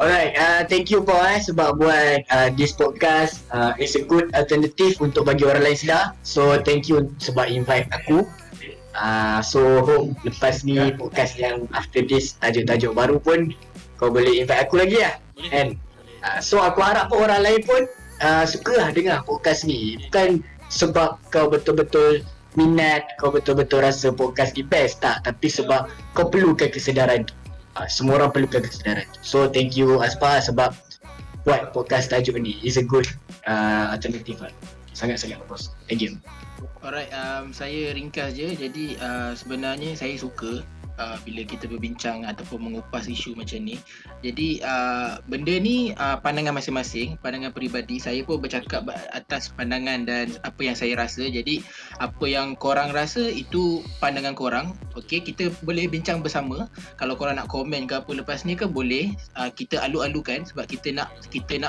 Alright, thank you Paul sebab buat this podcast. It's a good alternative untuk bagi orang lain sedar. So thank you sebab invite aku. So hope lepas ni podcast yang after this tajuk-tajuk baru pun kau boleh invite aku lagi lah. And so aku harap pun orang lain pun suka lah dengar podcast ni. Bukan sebab kau betul-betul minat, kau betul-betul rasa podcast ni best tak, tapi sebab kau perlukan kesedaran tu. Semua orang perlukan kesedaran tu. So thank you Aspa sebab buat podcast tajuk ni. Is a good alternative lah. Sangat-sangat bagus. Thank you. Alright, saya ringkas je. Jadi sebenarnya saya suka bila kita berbincang ataupun mengupas isu macam ni. Jadi benda ni pandangan masing-masing, pandangan peribadi. Saya pun bercakap atas pandangan dan apa yang saya rasa. Jadi apa yang korang rasa itu pandangan korang. Okey, kita boleh bincang bersama. Kalau korang nak komen ke apa lepas ni ke boleh. Kita alu-alukan sebab kita nak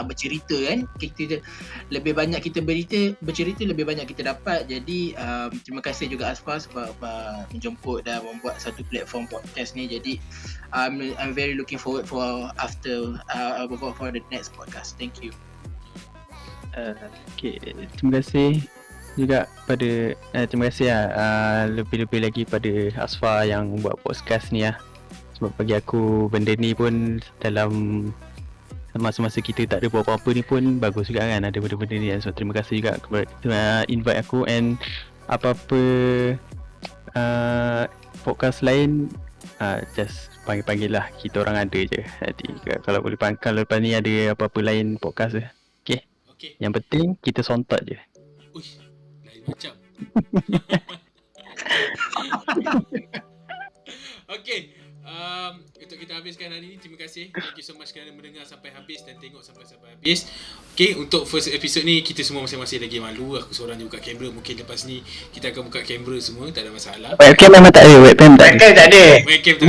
bercerita kan. Kita lebih banyak kita bercerita lebih banyak kita dapat. Jadi terima kasih juga Asfa sebab menjemput dan membuat satu platform podcast ni. Jadi I'm very looking forward for the next podcast. Thank you. Okay, terima kasih juga pada terima kasih lebih-lebih lagi pada Asfa yang buat podcast ni lah. Sebab bagi aku benda ni pun dalam masa-masa kita tak ada buat apa-apa ni pun bagus juga kan ada benda-benda ni. So terima kasih juga kepada invite aku, and apa-apa podcast lain just panggil lah, kita orang ada je. Jadi kalau boleh kalau lepas ni ada apa-apa lain podcast je. Okay. Yang penting kita sontak je. Uish, lain macam. Okay, untuk kita habiskan hari ni, terima kasih. Thank you so much kerana mendengar sampai habis dan tengok sampai habis. Okay, untuk first episode ni kita semua masing-masing lagi malu. Aku seorang je buka kamera. Mungkin lepas ni kita akan buka kamera semua, tak ada masalah. Webcam memang tak ada, webcam tak ada. Tak ada. Webcam tak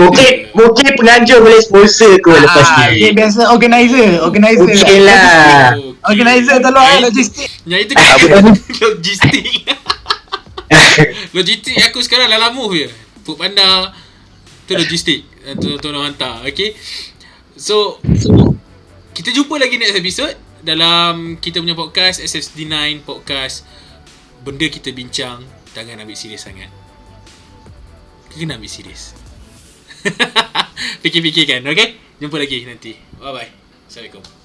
Mungkin penganjur boleh sponsor ke lepas ni. Okay, biasa organizer. Okey lah. Organizer tolong logistik. Yang itu kan logistik. Logistik aku sekarang dah lama je. Food Panda tu logistik. Tolong hantar. Okay. So kita jumpa lagi next episode dalam kita punya podcast SSD9 podcast. Benda kita bincang, jangan ambil serius sangat. Kena ambil serius. Fikir-fikirkan. Okay. Jumpa lagi nanti. Bye bye. Assalamualaikum.